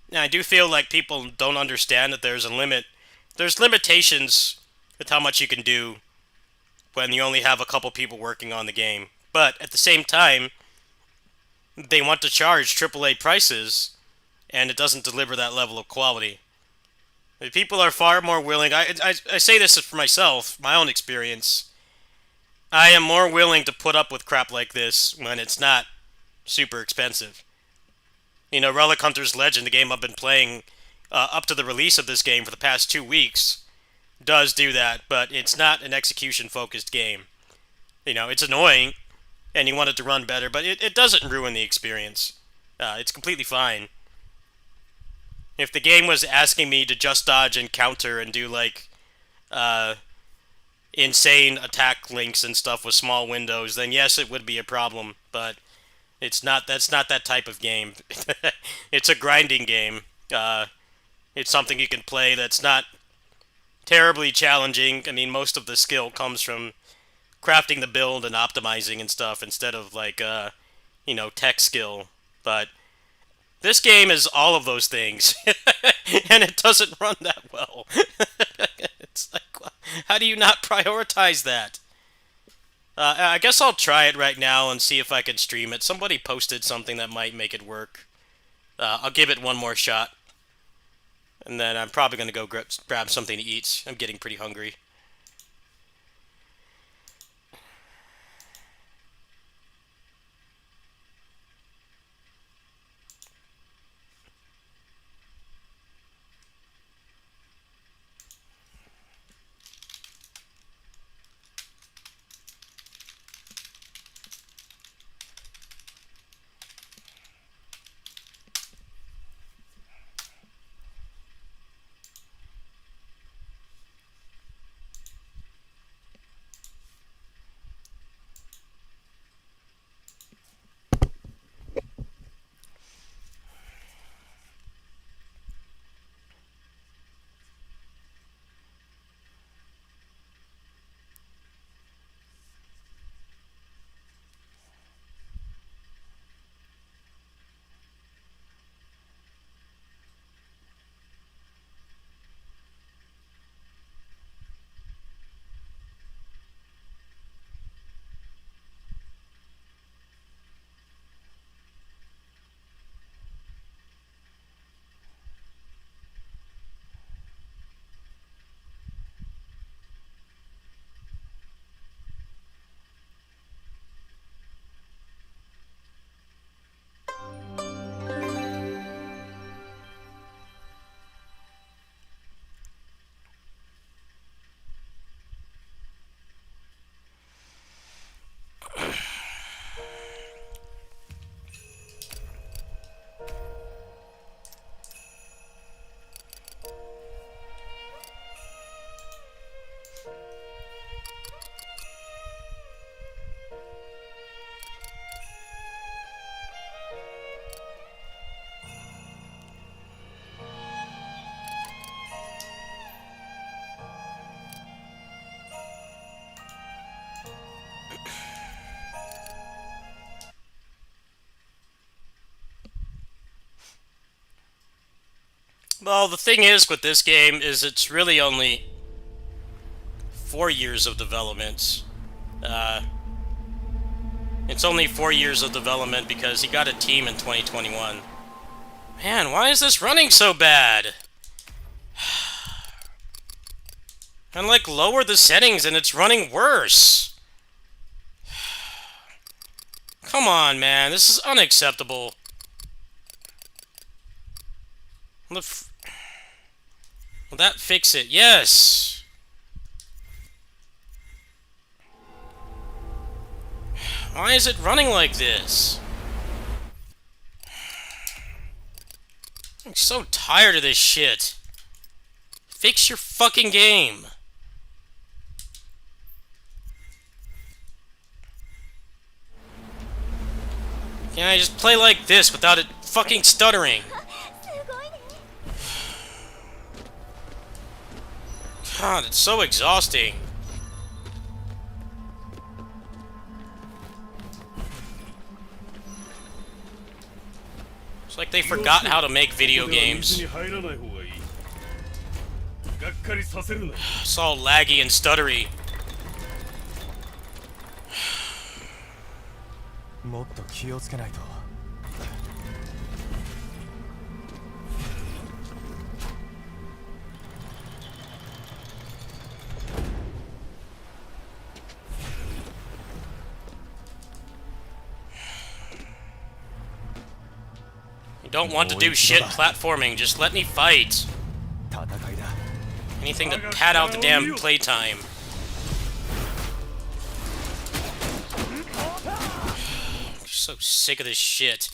Speaker 2: and I do feel like people don't understand that there's a limit. There's limitations with how much you can do when you only have a couple people working on the game. But at the same time, they want to charge AAA prices, and it doesn't deliver that level of quality. People are far more willing. I say this for myself, my own experience. I am more willing to put up with crap like this when it's not super expensive. Relic Hunter's Legend, the game I've been playing up to the release of this game for the past 2 weeks, does do that, but it's not an execution-focused game. It's annoying, and you want it to run better, but it doesn't ruin the experience. It's completely fine. If the game was asking me to just dodge and counter and do, like, insane attack links and stuff with small windows, then yes, it would be a problem, but it's not. That's not that type of game. It's a grinding game. It's something you can play that's not terribly challenging. I mean, most of the skill comes from crafting the build and optimizing and stuff instead of, like, tech skill. But this game is all of those things, and it doesn't run that well. It's like, how do you not prioritize that? I guess I'll try it right now and see if I can stream it. Somebody posted something that might make it work. I'll give it one more shot. And then I'm probably going to go grab something to eat. I'm getting pretty hungry. Well, the thing is with this game is it's really only 4 years of development. It's only 4 years of development because he got a team in 2021. Man, why is this running so bad? And like lower the settings and it's running worse. Come on, man, this is unacceptable. Will that fix it? Yes! Why is it running like this? I'm so tired of this shit. Fix your fucking game. Can I just play like this without it fucking stuttering? God, it's so exhausting. It's like they forgot how to make video games. It's all laggy and stuttery.
Speaker 3: もっと気をつけないと。
Speaker 2: You don't want to do shit platforming, just let me fight.
Speaker 3: 戦いだ。
Speaker 2: Anything to pad out the damn playtime. I'm so sick of this shit.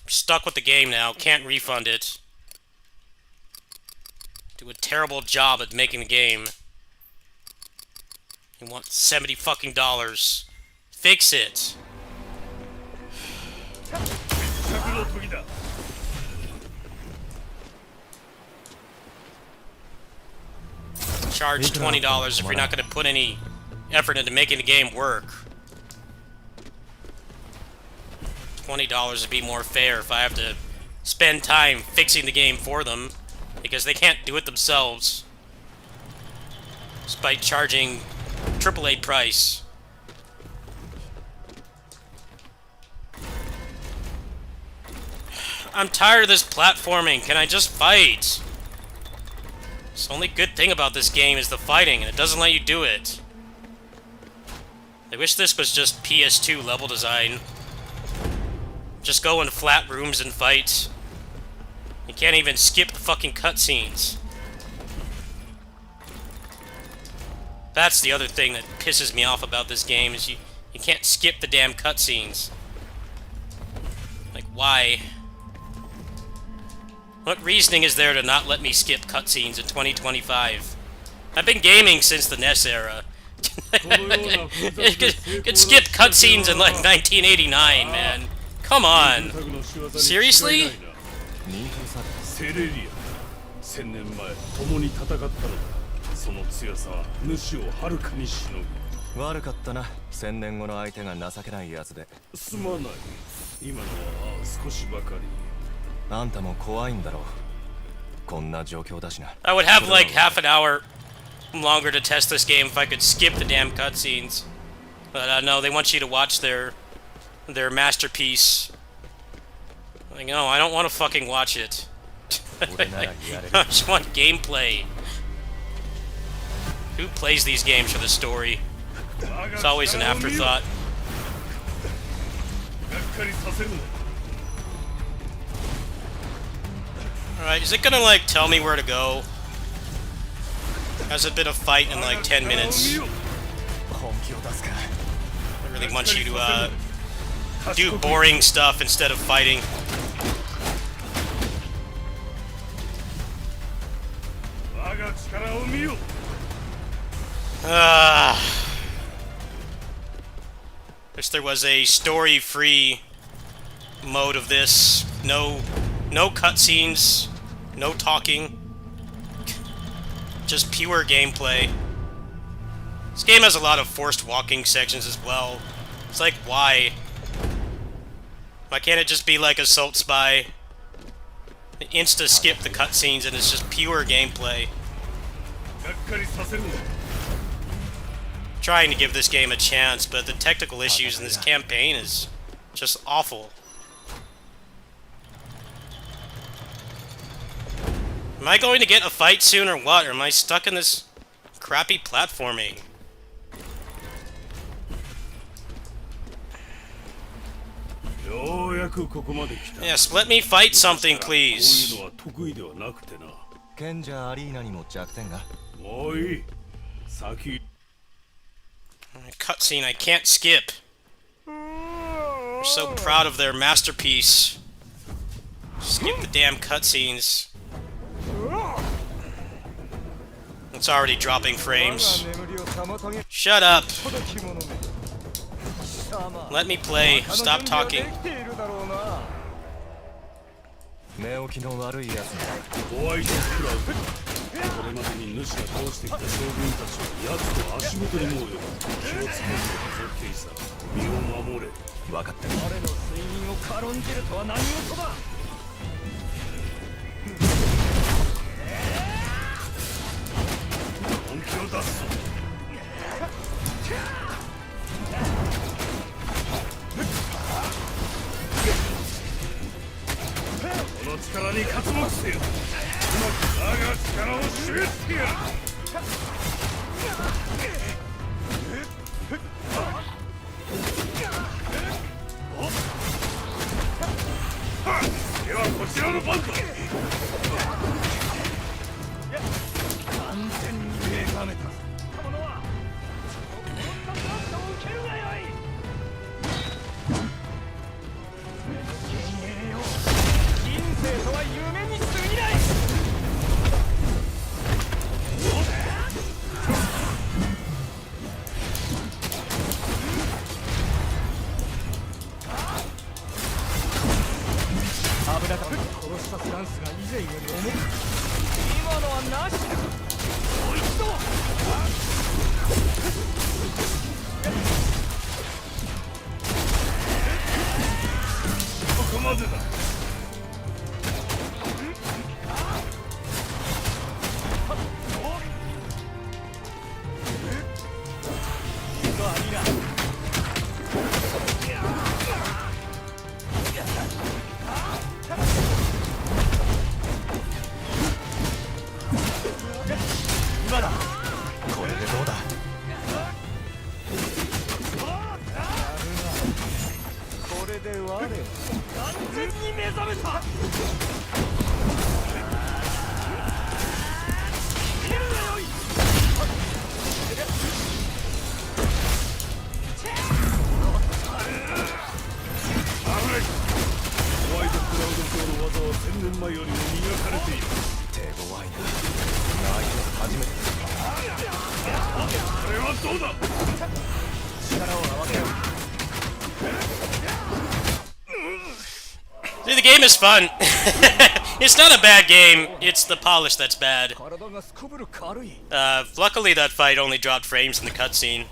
Speaker 2: I'm stuck with the game now, can't refund it. Do a terrible job at making the game. You want $70 fucking dollars. Fix it. Charge $20 if you're not going to put any effort into making the game work. $20 would be more fair if I have to spend time fixing the game for them, because they can't do it themselves, despite charging AAA price. I'm tired of this platforming. Can I just fight? The only good thing about this game is the fighting, and it doesn't let you do it. I wish this was just PS2 level design. Just go in flat rooms and fight. You can't even skip the fucking cutscenes. That's the other thing that pisses me off about this game, is you can't skip the damn cutscenes. Like, why? What reasoning is there to not let me skip cutscenes in 2025? I've been gaming since the NES era. You could skip cutscenes in like 1989, man. Come on. Seriously?
Speaker 4: セレリア1000年前共に戦ったのだ。その強さは主をはるかにしのぐ。
Speaker 3: 悪かったな。1000年後の相手が情けないやつで。
Speaker 4: すまない。今のは少しばかり。
Speaker 3: あんたも怖いんだろう。こんな状況だしな。
Speaker 2: I would have like half an hour longer to test this game if I could skip the damn cutscenes. But no, they want you to watch their masterpiece. Like, no, I don't want to fucking watch it. I just want gameplay. Who plays these games for the story? It's always an afterthought. Alright, is it gonna, like, tell me where to go? Has it been a fight in, like, 10 minutes? I really want you to, do boring stuff instead of fighting. Wish there was a story-free mode of this. No cutscenes, no talking, just pure gameplay. This game has a lot of forced walking sections as well. It's like, why? Why can't it just be like Assault Spy? Insta skip the cutscenes and it's just pure gameplay.
Speaker 4: がっかりさせるな。
Speaker 2: Trying to give this game a chance, but the technical issues in this campaign is just awful. Am I going to get a fight soon or what? Or am I stuck in this crappy platforming?
Speaker 4: ようやくここまで来た。
Speaker 2: Yes, let me fight something,
Speaker 4: こういう
Speaker 2: please.
Speaker 4: のは得意ではなくてな。
Speaker 3: 賢者アリーナにも弱点が。
Speaker 4: もういい。先。
Speaker 2: Cutscene I can't skip. They're so proud of their masterpiece. Skip the damn cutscenes. It's already dropping frames. Shut up. Let me play. Stop talking.
Speaker 3: 寝起きの悪いやつ
Speaker 4: ホワイトクラウド。これまでに主が倒してきた将軍たちは奴の足元にも及ぶ。気をつけてぞケイサー。身を守れ。
Speaker 3: 分かった。
Speaker 5: 彼の睡眠を軽んじるとは何事だ。
Speaker 4: 本気を出すぞ。この力に勝つもくせよ。うまく我が力を示してやる。ではこちらの番だ。
Speaker 5: 完全に目覚めた。者はこの格差を受けるがよい。幻影よ、人生とは夢に過ぎない。危なかった。殺したフランスが以前より重く。今のはなしだ。もう一度。
Speaker 4: ここまでだ。
Speaker 5: 今だ。
Speaker 3: これでどうだ。
Speaker 5: これで我は完全に目覚めた。見るがよい。
Speaker 4: ホワイトクラウド卿の技は1000年前よりも磨かれている。
Speaker 3: 手強いな。ないの初めて。
Speaker 4: これはどうだ。
Speaker 5: 力を合わせよう。
Speaker 2: Dude, the game is fun. It's not a bad game. It's the polish that's bad.
Speaker 5: 体がすこぶる軽い。
Speaker 2: Luckily that fight only dropped frames in the cutscene.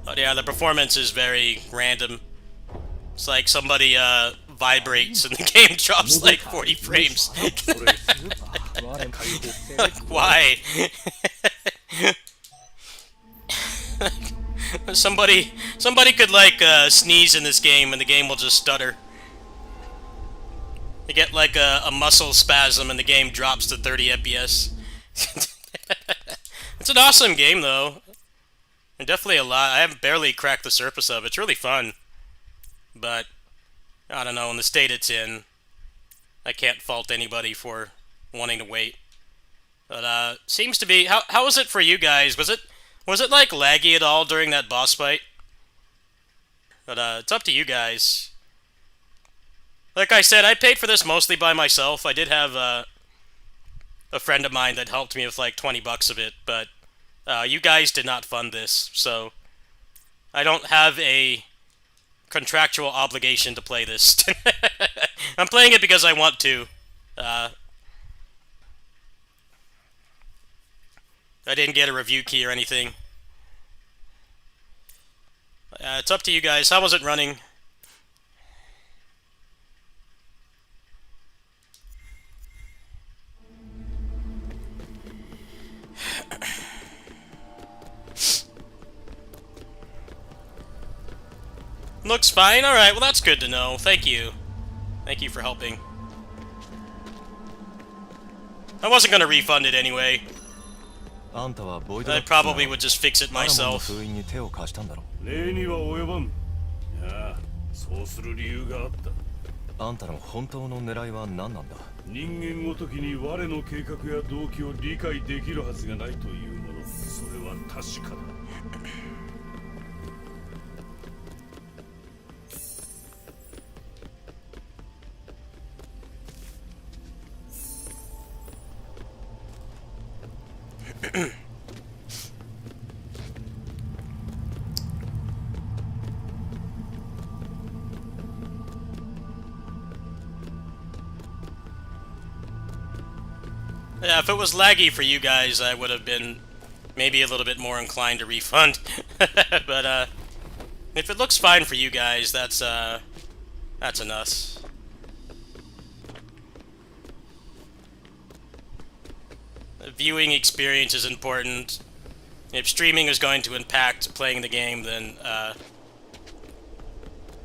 Speaker 2: But yeah, the performance is very random. It's like somebody vibrates and the game drops like 40 frames. Like, why? Somebody could like sneeze in this game and the game will just stutter. You get like a muscle spasm and the game drops to 30 FPS. It's an awesome game though. And definitely a lot. I haven't barely cracked the surface of it. It's really fun. But I don't know, in the state it's in, I can't fault anybody for wanting to wait. But seems to be how was it for you guys? Was it like laggy at all during that boss fight? But it's up to you guys. Like I said, I paid for this mostly by myself. I did have a friend of mine that helped me with like 20 bucks of it, but you guys did not fund this, so I don't have a contractual obligation to play this. I'm playing it because I want to. I didn't get a review key or anything. It's up to you guys. How was it running? Looks fine? Alright, well that's good to know. Thank you. Thank you for helping. I wasn't gonna refund it anyway.
Speaker 3: あんたはボイド
Speaker 2: I
Speaker 3: ラックスなら
Speaker 2: probably would just fix it
Speaker 3: アラモンの
Speaker 2: myself.
Speaker 3: 封印に手を貸したんだろ。
Speaker 4: 礼には及ばん。いや、そうする理由があった。
Speaker 3: あんたの本当の狙いは何なんだ。
Speaker 4: 人間ごときに我の計画や動機を理解できるはずがないというもの。それは確かだ。
Speaker 2: Yeah, if it was laggy for you guys, I would have been maybe a little bit more inclined to refund. But if it looks fine for you guys, that's enough. The viewing experience is important. If streaming is going to impact playing the game, then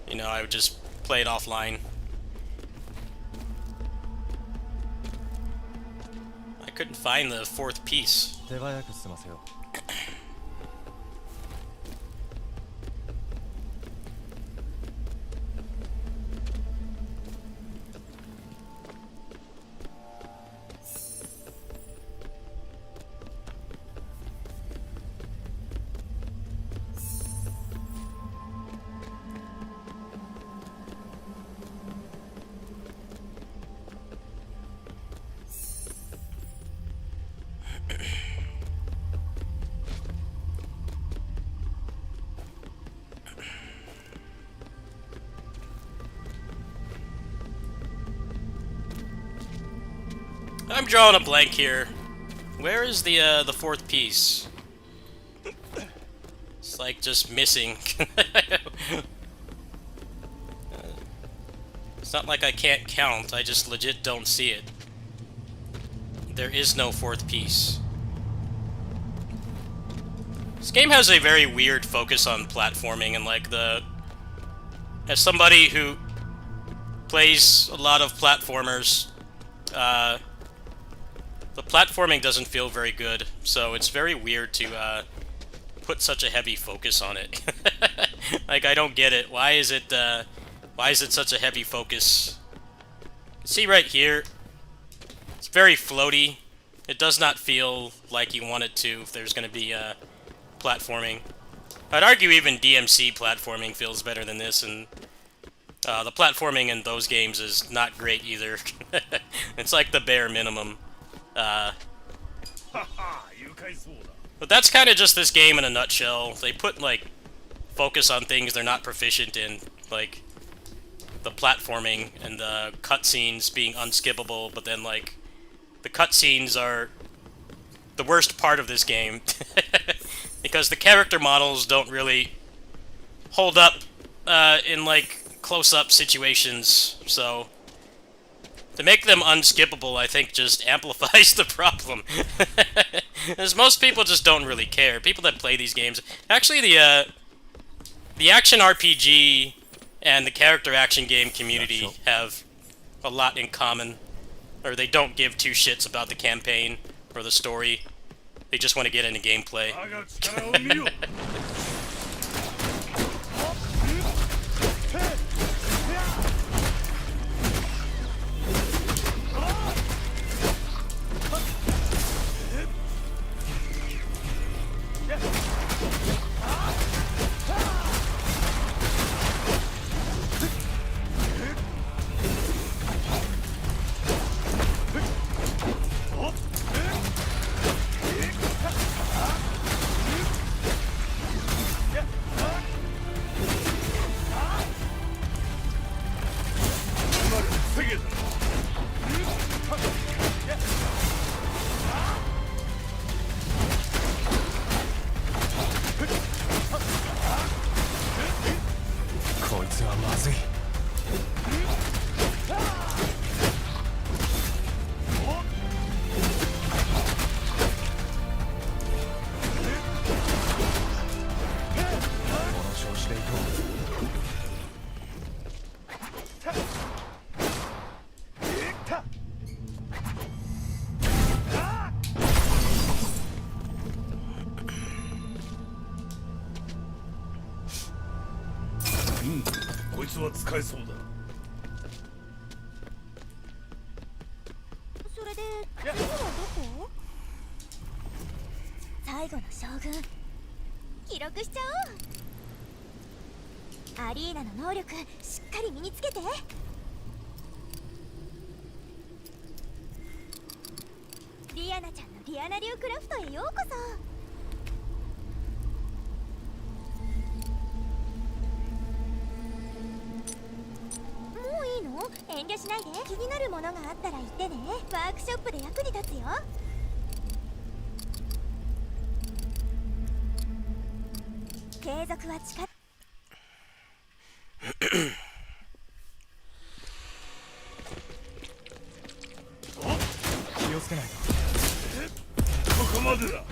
Speaker 2: you know, I would just play it offline. I couldn't find the fourth piece.
Speaker 3: 手早く済ませよう。
Speaker 2: I'm drawing a blank here. Where is the fourth piece? It's like just missing. It's not like I can't count, I just legit don't see it. There is no fourth piece. This game has a very weird focus on platforming, and like as somebody who plays a lot of platformers, the platforming doesn't feel very good, so it's very weird to put such a heavy focus on it. Like, I don't get it. Why is it such a heavy focus? See right here, it's very floaty. It does not feel like you want it to if there's going to be platforming. I'd argue even DMC platforming feels better than this, and the platforming in those games is not great either. It's like the bare minimum. But that's kind of just this game in a nutshell. They put, like, focus on things they're not proficient in, like the platforming and the cutscenes being unskippable, but then, like, the cutscenes are the worst part of this game. Because the character models don't really hold up in, like, close-up situations, so to make them unskippable, I think, just amplifies the problem. As most people just don't really care. People that play these games... Actually, the action RPG and the character action game community have a lot in common. Or they don't give two shits about the campaign or the story. They just want to get into gameplay.
Speaker 4: 術は使えそうだ。
Speaker 6: それで次はどこ？最後の将軍記録しちゃおう。アリーナの能力しっかり身につけて。リアナちゃんのリアナ流クラフトへようこそ。もういいの？遠慮しないで。気になるものがあったら言ってね。ワークショップで役に立つよ。継続は力。
Speaker 3: 気をつけないと。
Speaker 4: ここまでだ。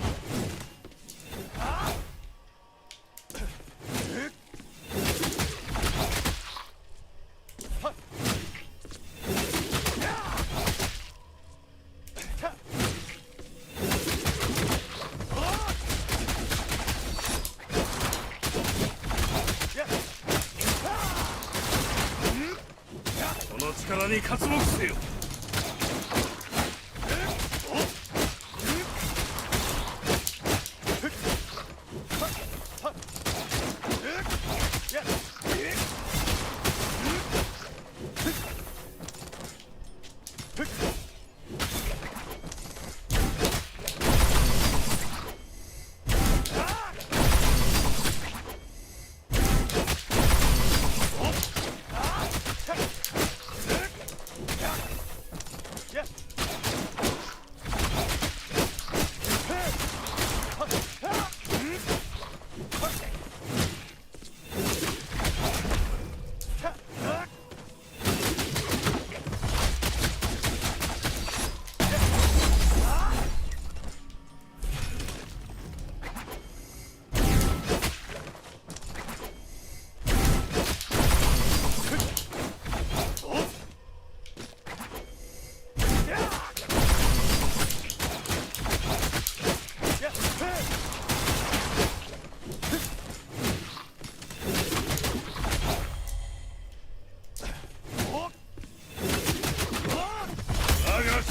Speaker 4: この力に活目せよ。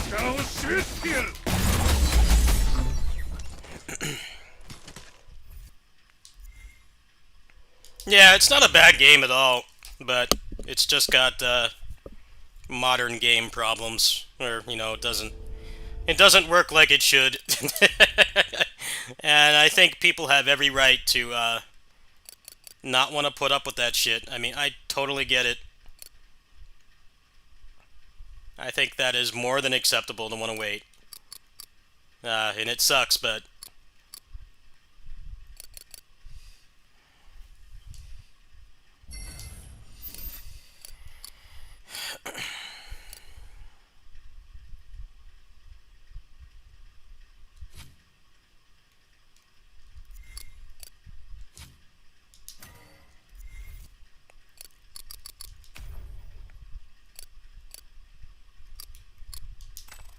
Speaker 4: 力を示してやる。
Speaker 2: Yeah, it's not a bad game at all, but it's just got modern game problems, or you know, it doesn't work like it should. And I think people have every right to not want to put up with that shit. I mean, I totally get it. I think that is more than acceptable to want to wait. And it sucks, but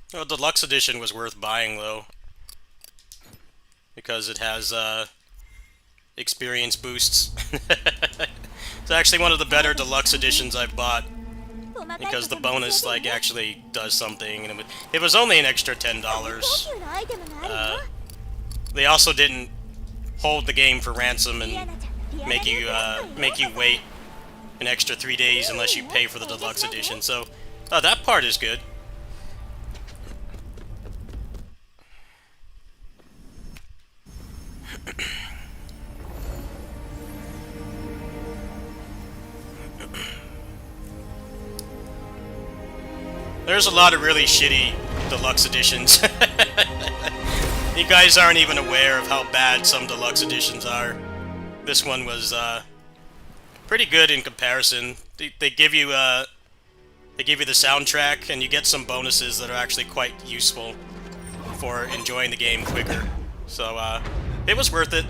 Speaker 2: the deluxe edition was worth buying, though, because it has experience boosts. It's actually one of the better deluxe editions I've bought, because the bonus like actually does something, and it was only an extra $10. They also didn't hold the game for ransom and make you wait an extra 3 days unless you pay for the deluxe edition. So that part is good. There's a lot of really shitty deluxe editions. You guys aren't even aware of how bad some deluxe editions are. This one was pretty good in comparison. They give you the soundtrack, and you get some bonuses that are actually quite useful for enjoying the game quicker. So it was worth it.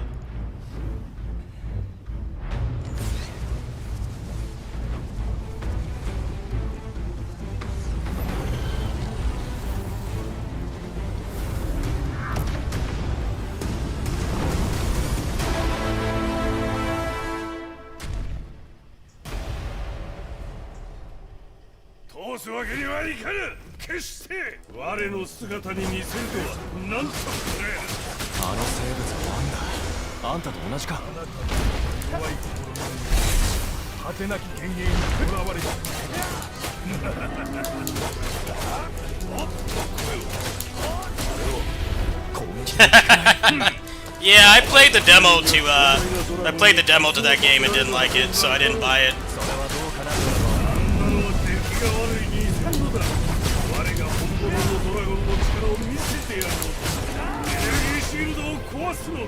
Speaker 4: 通すわけにはいかぬ。決して我の姿に見せるとはなんとこれ。
Speaker 3: あの生物はワンダ。あんたと同じか。
Speaker 5: 怖いところなのに果てなき幻影にとらわれて
Speaker 2: Yeah, I played the demo to I played the demo to that game and didn't like it, so I didn't buy it.
Speaker 3: それはどうかな。
Speaker 4: あんなのは出来が悪い偽物だ。我が本物のドラゴンの力を見せてやろう。エネルギーシールドを壊すのだ。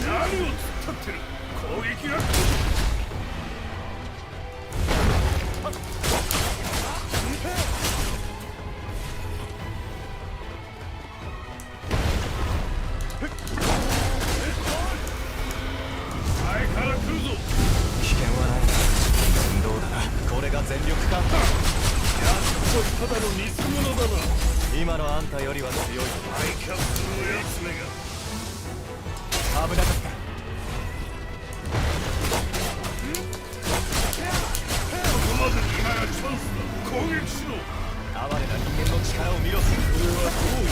Speaker 4: 何を突っ立ってる。攻撃が前から来るぞ。
Speaker 3: 危険はないな。面倒だな。これが全力か。
Speaker 4: やっとただの偽物だな。
Speaker 3: 今のあんたよりは強い。
Speaker 4: アイキャッスルのやつめが。
Speaker 3: 危なかった。
Speaker 4: ここまで今がチャンスだ。攻撃しろ。
Speaker 3: 哀れな人間の力を見ろ。
Speaker 4: これはどういう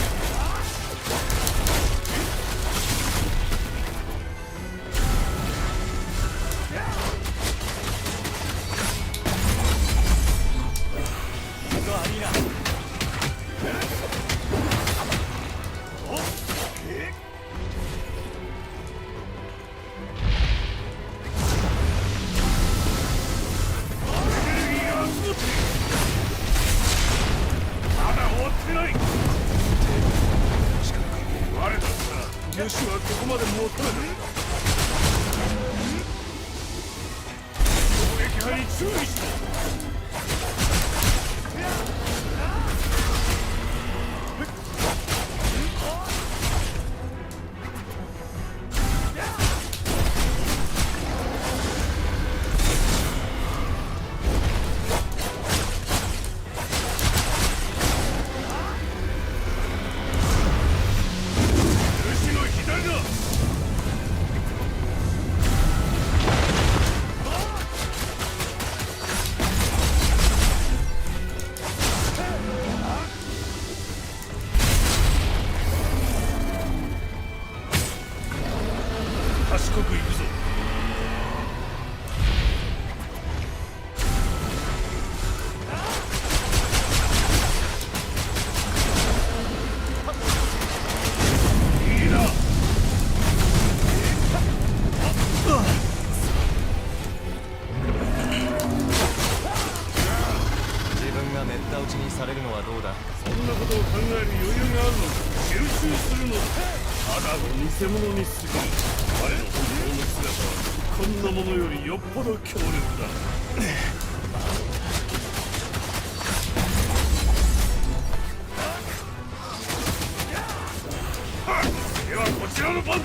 Speaker 4: まだ終わってない。我だったら主はここまで持たなかった。攻撃派に注意しろ。主の左だ。賢く行くぞ。いいな。
Speaker 3: 自分がめった打ちにされるのはどうだ。
Speaker 4: そんなことを考える余裕があるのか。集中するのだ。ただの偽物に過ぎる。我の本当の姿はこんなものよりよっぽど強力だ。ではこちらの番だ。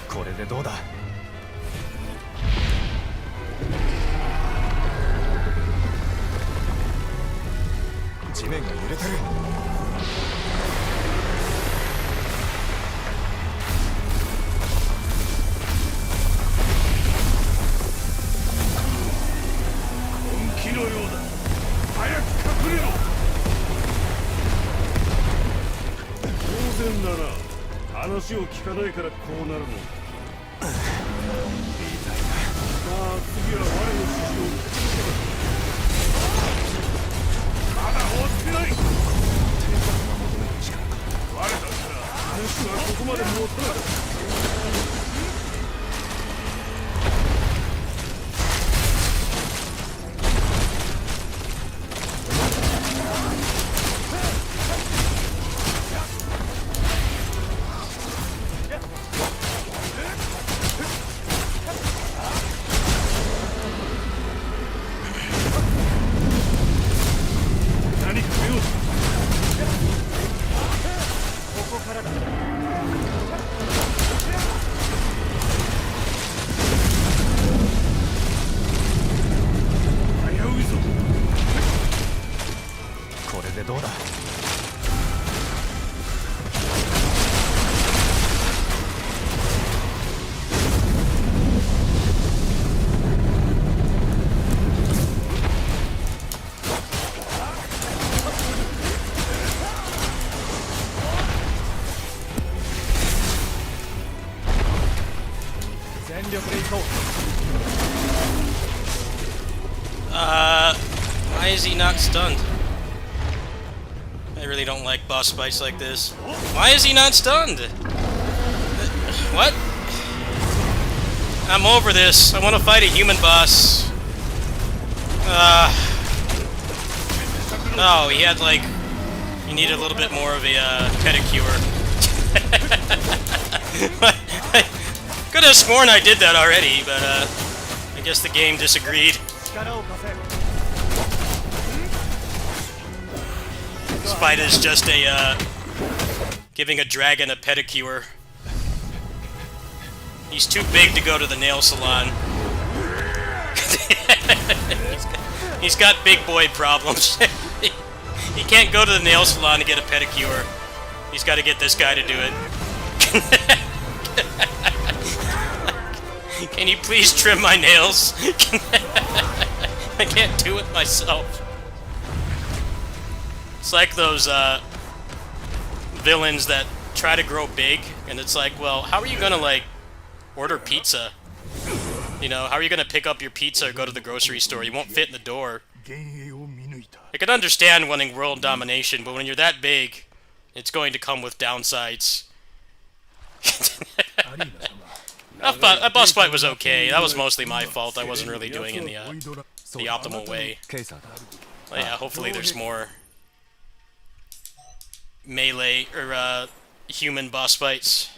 Speaker 3: これでどうだ。地面が揺れてる。
Speaker 4: 本気のようだ。早く隠れろ。当然だな。話を聞かないからこうなるのだ。さあ次は我の指示を聞くべきだ。まだ終わってない。我だったら主はここまで持たなかった。何か出よう。
Speaker 5: 力でいこう。
Speaker 2: Why is he not stunned? I really don't like boss fights like this. Why is he not stunned? What? I'm over this. I want to fight a human boss. Oh, he had like... He needed a little bit more of a pedicure. I could have sworn I did that already, but I guess the game disagreed.
Speaker 5: 力を貸せ。
Speaker 2: This fight is just a, giving a dragon a pedicure. He's too big to go to the nail salon. He's got big boy problems. He can't go to the nail salon to get a pedicure. He's got to get this guy to do it. Can you please trim my nails? I can't do it myself. It's like those villains that try to grow big, and it's like, well, how are you gonna like order pizza? You know, how are you gonna pick up your pizza or go to the grocery store? You won't fit in the door.
Speaker 4: 幻影を見抜いた。
Speaker 2: I can understand wanting world domination, but when you're that big, it's going to come with downsides. That boss fight was okay. That was mostly my fault. I wasn't really doing it in the optimal way.
Speaker 3: ケイサーだ。
Speaker 2: But yeah, hopefully there's more melee or human boss fights.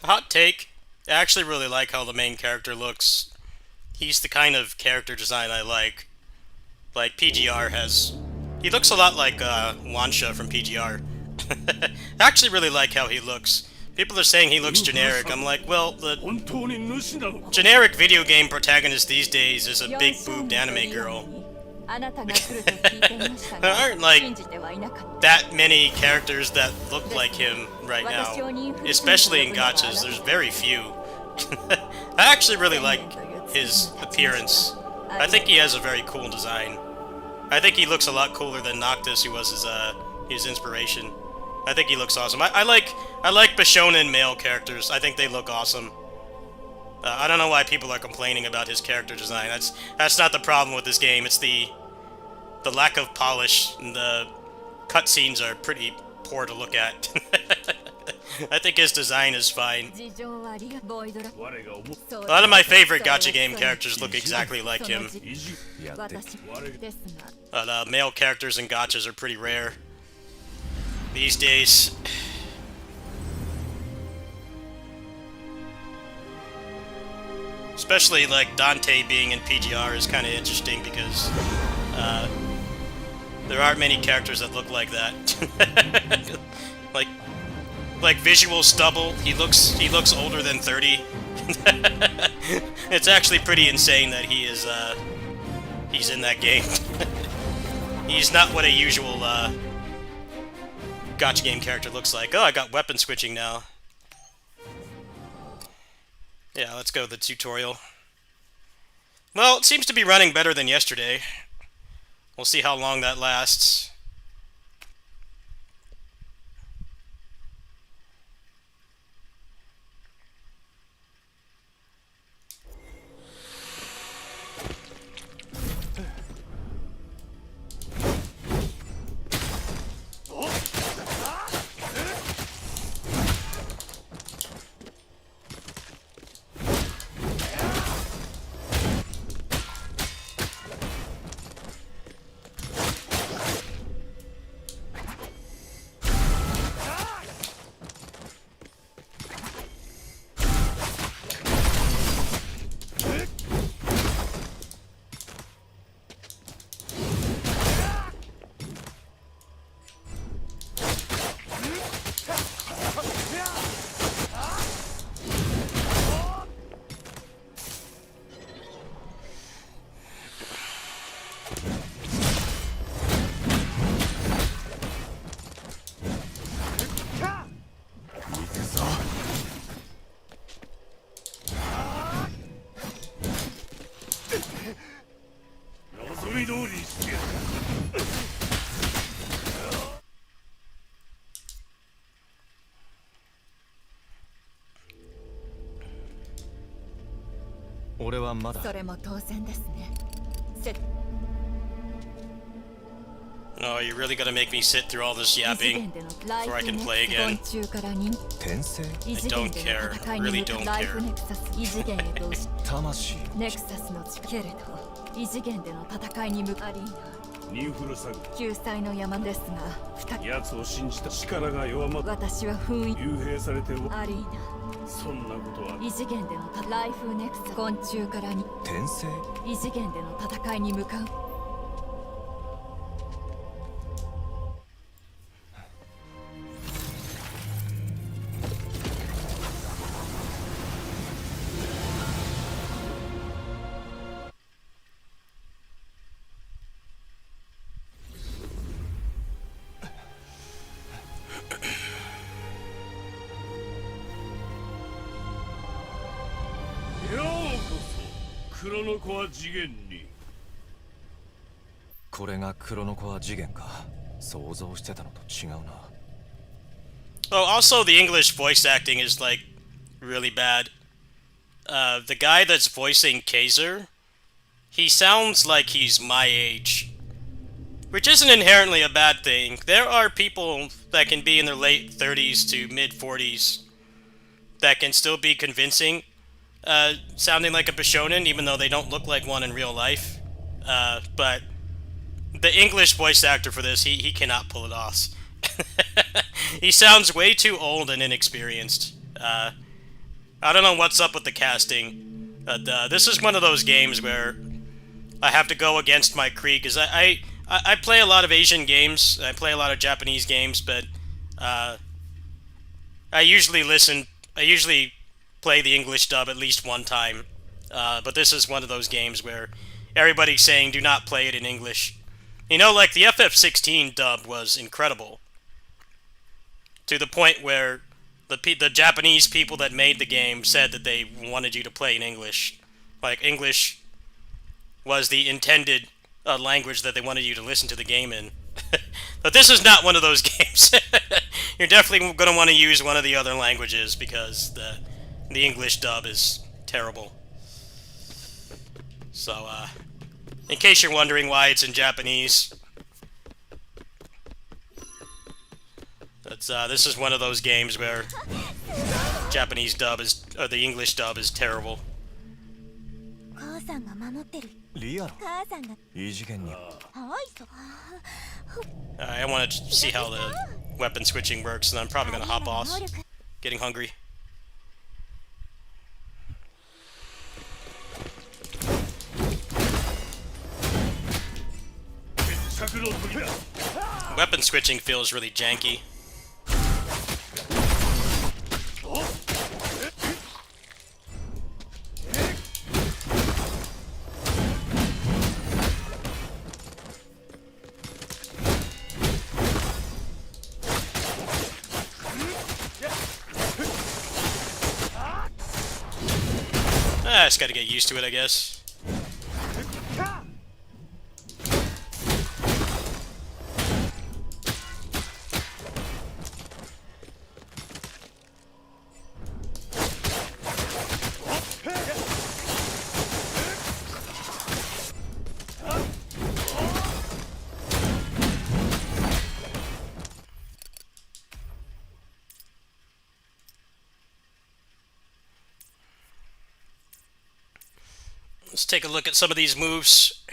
Speaker 2: Hot take. I actually really like how the main character looks. He's the kind of character design I like. Like, PGR has... He looks a lot like Wansha from PGR. I actually really like how he looks. People are saying he looks generic. I'm like, well, the
Speaker 4: 本当に主なのか。
Speaker 2: generic video game protagonist these days is a big-boobed anime girl.
Speaker 6: あなたが来ると聞いていました
Speaker 2: There
Speaker 6: が
Speaker 2: aren't, like,
Speaker 6: 信じてはいなかった。
Speaker 2: that many characters that look like him right now. Especially in gachas, there's very few. I actually really like his appearance. I think he has a very cool design. I think he looks a lot cooler than Noctis, who was his inspiration. I think he looks awesome. I like Bishonen male characters. I think they look awesome. I don't know why people are complaining about his character design. That's not the problem with this game. It's the lack of polish, and the cutscenes are pretty poor to look at. I think his design is fine.
Speaker 6: 事情はありがボイドラ。
Speaker 4: 我が思う
Speaker 6: A
Speaker 2: A lot of my favorite gacha game characters look exactly like him.
Speaker 4: 意地
Speaker 3: やって。
Speaker 6: 私ですが
Speaker 2: But male characters in gachas are pretty rare these days. Especially like Dante being in PGR is kind of interesting because there aren't many characters that look like that. like visual stubble. He looks older than 30. It's actually pretty insane that he's in that game. He's not what a usual gacha game character looks like. Oh, I got weapon switching now. Yeah, let's go to the tutorial. Well, it seems to be running better than yesterday. We'll see how long that lasts. Oh, you're really gonna make me sit through all this yapping before I can play again? I don't care. I really don't care.
Speaker 7: ネクサスのけれど異次元での戦いに向かり
Speaker 4: ニューフルサグ
Speaker 7: 救済の山ですが
Speaker 4: 奴を信じた力が弱まっ
Speaker 7: 私は封印
Speaker 4: 幽閉されてお
Speaker 7: アリーナ
Speaker 4: そんなことは
Speaker 7: 異次元でのライフネクサス昆虫からに
Speaker 3: 転生
Speaker 7: 異次元での戦いに向かう
Speaker 4: クロノコア次元に
Speaker 3: これがクロノコア次元か想像してたのと違うな
Speaker 2: Oh, also the English voice acting is like really bad. The guy that's voicing Kaiser, he sounds like he's my age, which isn't inherently a bad thing. There are people that can be in their late 30s to mid 40s that can still be convincing, sounding like a Bishonen, even though they don't look like one in real life. But the English voice actor for this, he cannot pull it off. He sounds way too old and inexperienced. I don't know what's up with the casting, but this is one of those games where I have to go against my creed, because I play a lot of Asian games, I play a lot of Japanese games, but I usually play the English dub at least one time. But this is one of those games where everybody's saying do not play it in English. You know, like the FF16 dub was incredible. To the point where the Japanese people that made the game said that they wanted you to play in English. Like, English was the intended language that they wanted you to listen to the game in. But this is not one of those games. You're definitely going to want to use one of the other languages, because the English dub is terrible. So, in case you're wondering why it's in Japanese, this is one of those games where Japanese dub is, or the English dub is terrible.
Speaker 6: 母さんが守ってる
Speaker 3: リアル
Speaker 6: 母さんが
Speaker 3: 異次元に
Speaker 6: はいそう
Speaker 2: I want to see how the weapon switching works, and I'm probably going to hop off. Getting hungry.
Speaker 4: 袋取りだ。
Speaker 2: Weapon switching feels really janky. I just gotta get used to it, I guess. Let's take a look at some of these moves.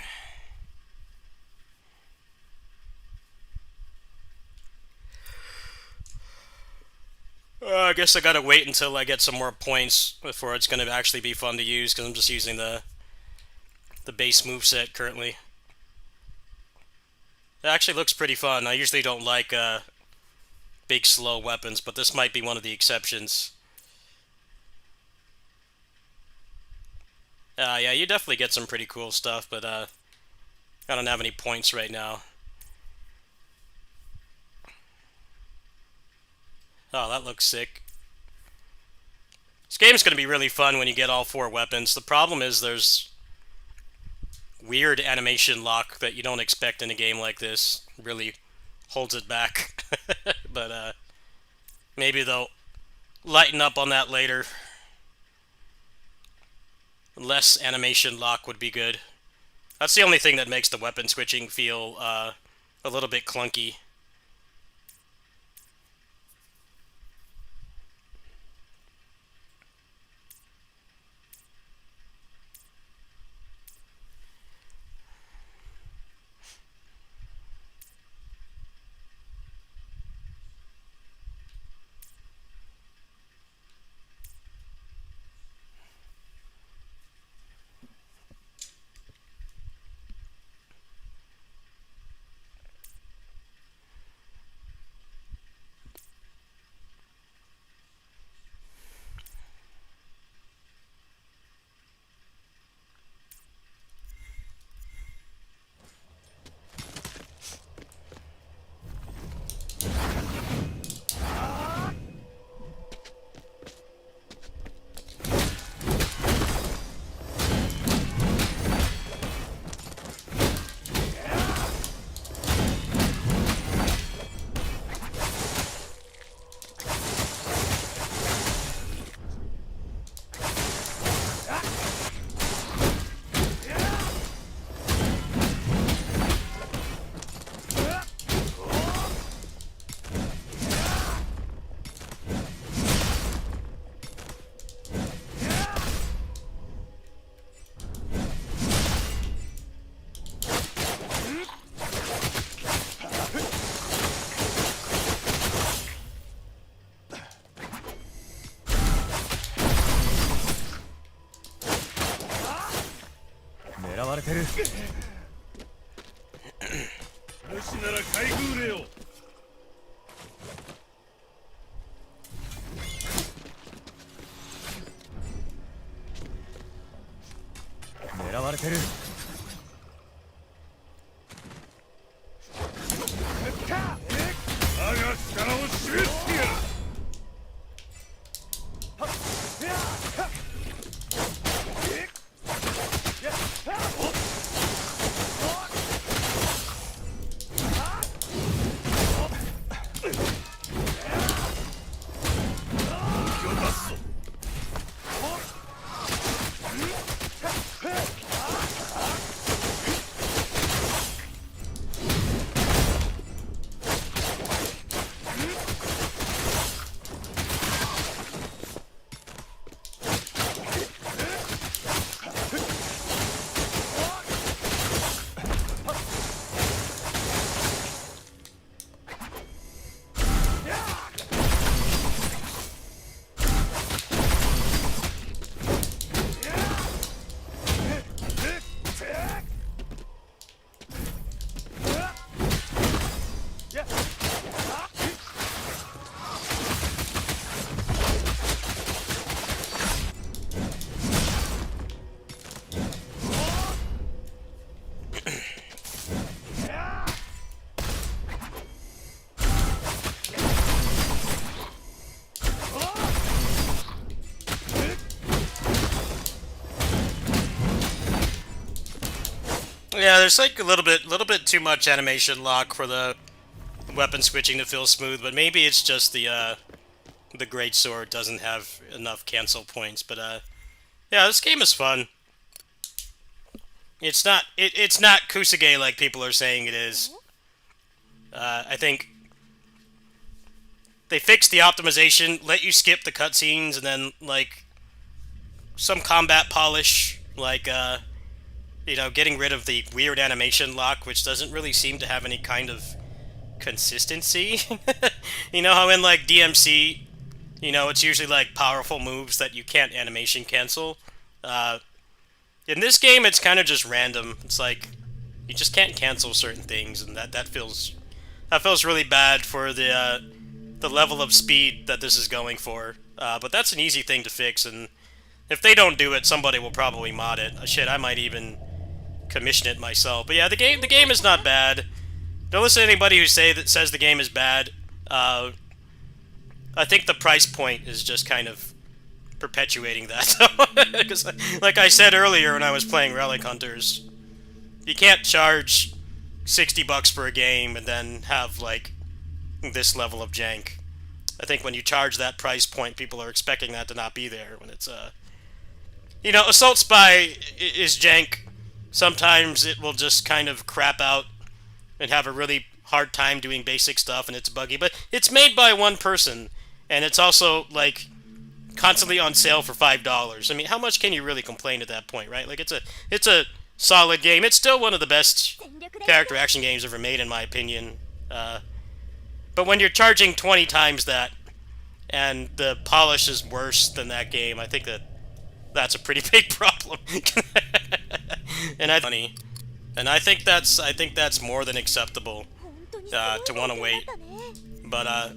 Speaker 2: I guess I gotta wait until I get some more points before it's gonna actually be fun to use, because I'm just using the base moveset currently. It actually looks pretty fun. I usually don't like big slow weapons, but this might be one of the exceptions. Yeah, you definitely get some pretty cool stuff, but I don't have any points right now. Oh, that looks sick. This game's going to be really fun when you get all 4 weapons. The problem is there's weird animation lock that you don't expect in a game like this. Really holds it back. But maybe they'll lighten up on that later. Less animation lock would be good. That's the only thing that makes the weapon switching feel a little bit clunky. Yeah, there's like a little bit too much animation lock for the weapon switching to feel smooth, but maybe it's just the great sword doesn't have enough cancel points. But yeah, this game is fun. It's not Kusuge like people are saying it is. I think they fixed the optimization, let you skip the cutscenes, and then like some combat polish, like you know, getting rid of the weird animation lock, which doesn't really seem to have any kind of consistency. You know how in like DMC, you know, it's usually like powerful moves that you can't animation cancel. In this game, it's kind of just random. It's like you just can't cancel certain things, and that feels really bad for the level of speed that this is going for. But that's an easy thing to fix, and if they don't do it, somebody will probably mod it. Shit, I might even commission it myself. But yeah, the game is not bad. Don't listen to anybody who says the game is bad. I think the price point is just kind of perpetuating that. Because, like I said earlier when I was playing Relic Hunters, you can't charge $60 for a game and then have like this level of jank. I think when you charge that price point, people are expecting that to not be there. When it's you know, Assault Spy is jank. Sometimes it will just kind of crap out and have a really hard time doing basic stuff, and it's buggy. But it's made by one person, and it's also like constantly on sale for $5. I mean, how much can you really complain at that point, right? Like, it's a solid game. It's still one of the best character action games ever made, in my opinion. But when you're charging 20 times that, and the polish is worse than that game, I think that's a pretty big problem. And I think that's more than acceptable to want to wait. But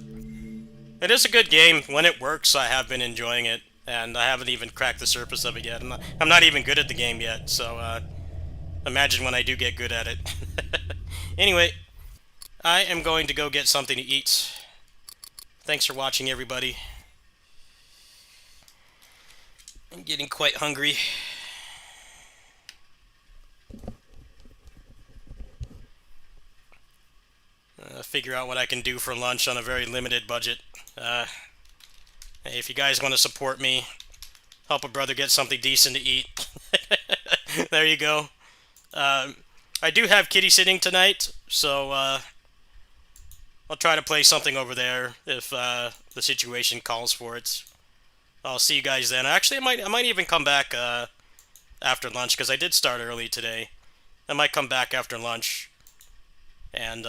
Speaker 2: it is a good game. When it works, I have been enjoying it, and I haven't even cracked the surface of it yet. I'm not even good at the game yet, so imagine when I do get good at it. Anyway, I am going to go get something to eat. Thanks for watching, everybody. I'm getting quite hungry. Figure out what I can do for lunch on a very limited budget. Hey, if you guys want to support me, help a brother get something decent to eat. There you go. I do have kitty sitting tonight, so I'll try to play something over there if the situation calls for it. I'll see you guys then. Actually, I might even come back after lunch, because I did start early today. I might come back after lunch and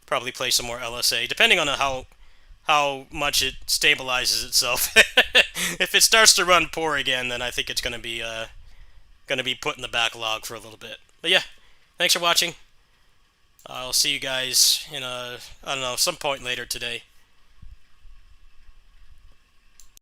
Speaker 2: probably play some more LSA, depending on how much it stabilizes itself. If it starts to run poor again, then I think it's gonna be put in the backlog for a little bit. But yeah, thanks for watching. I'll see you guys in I don't know, some point later today.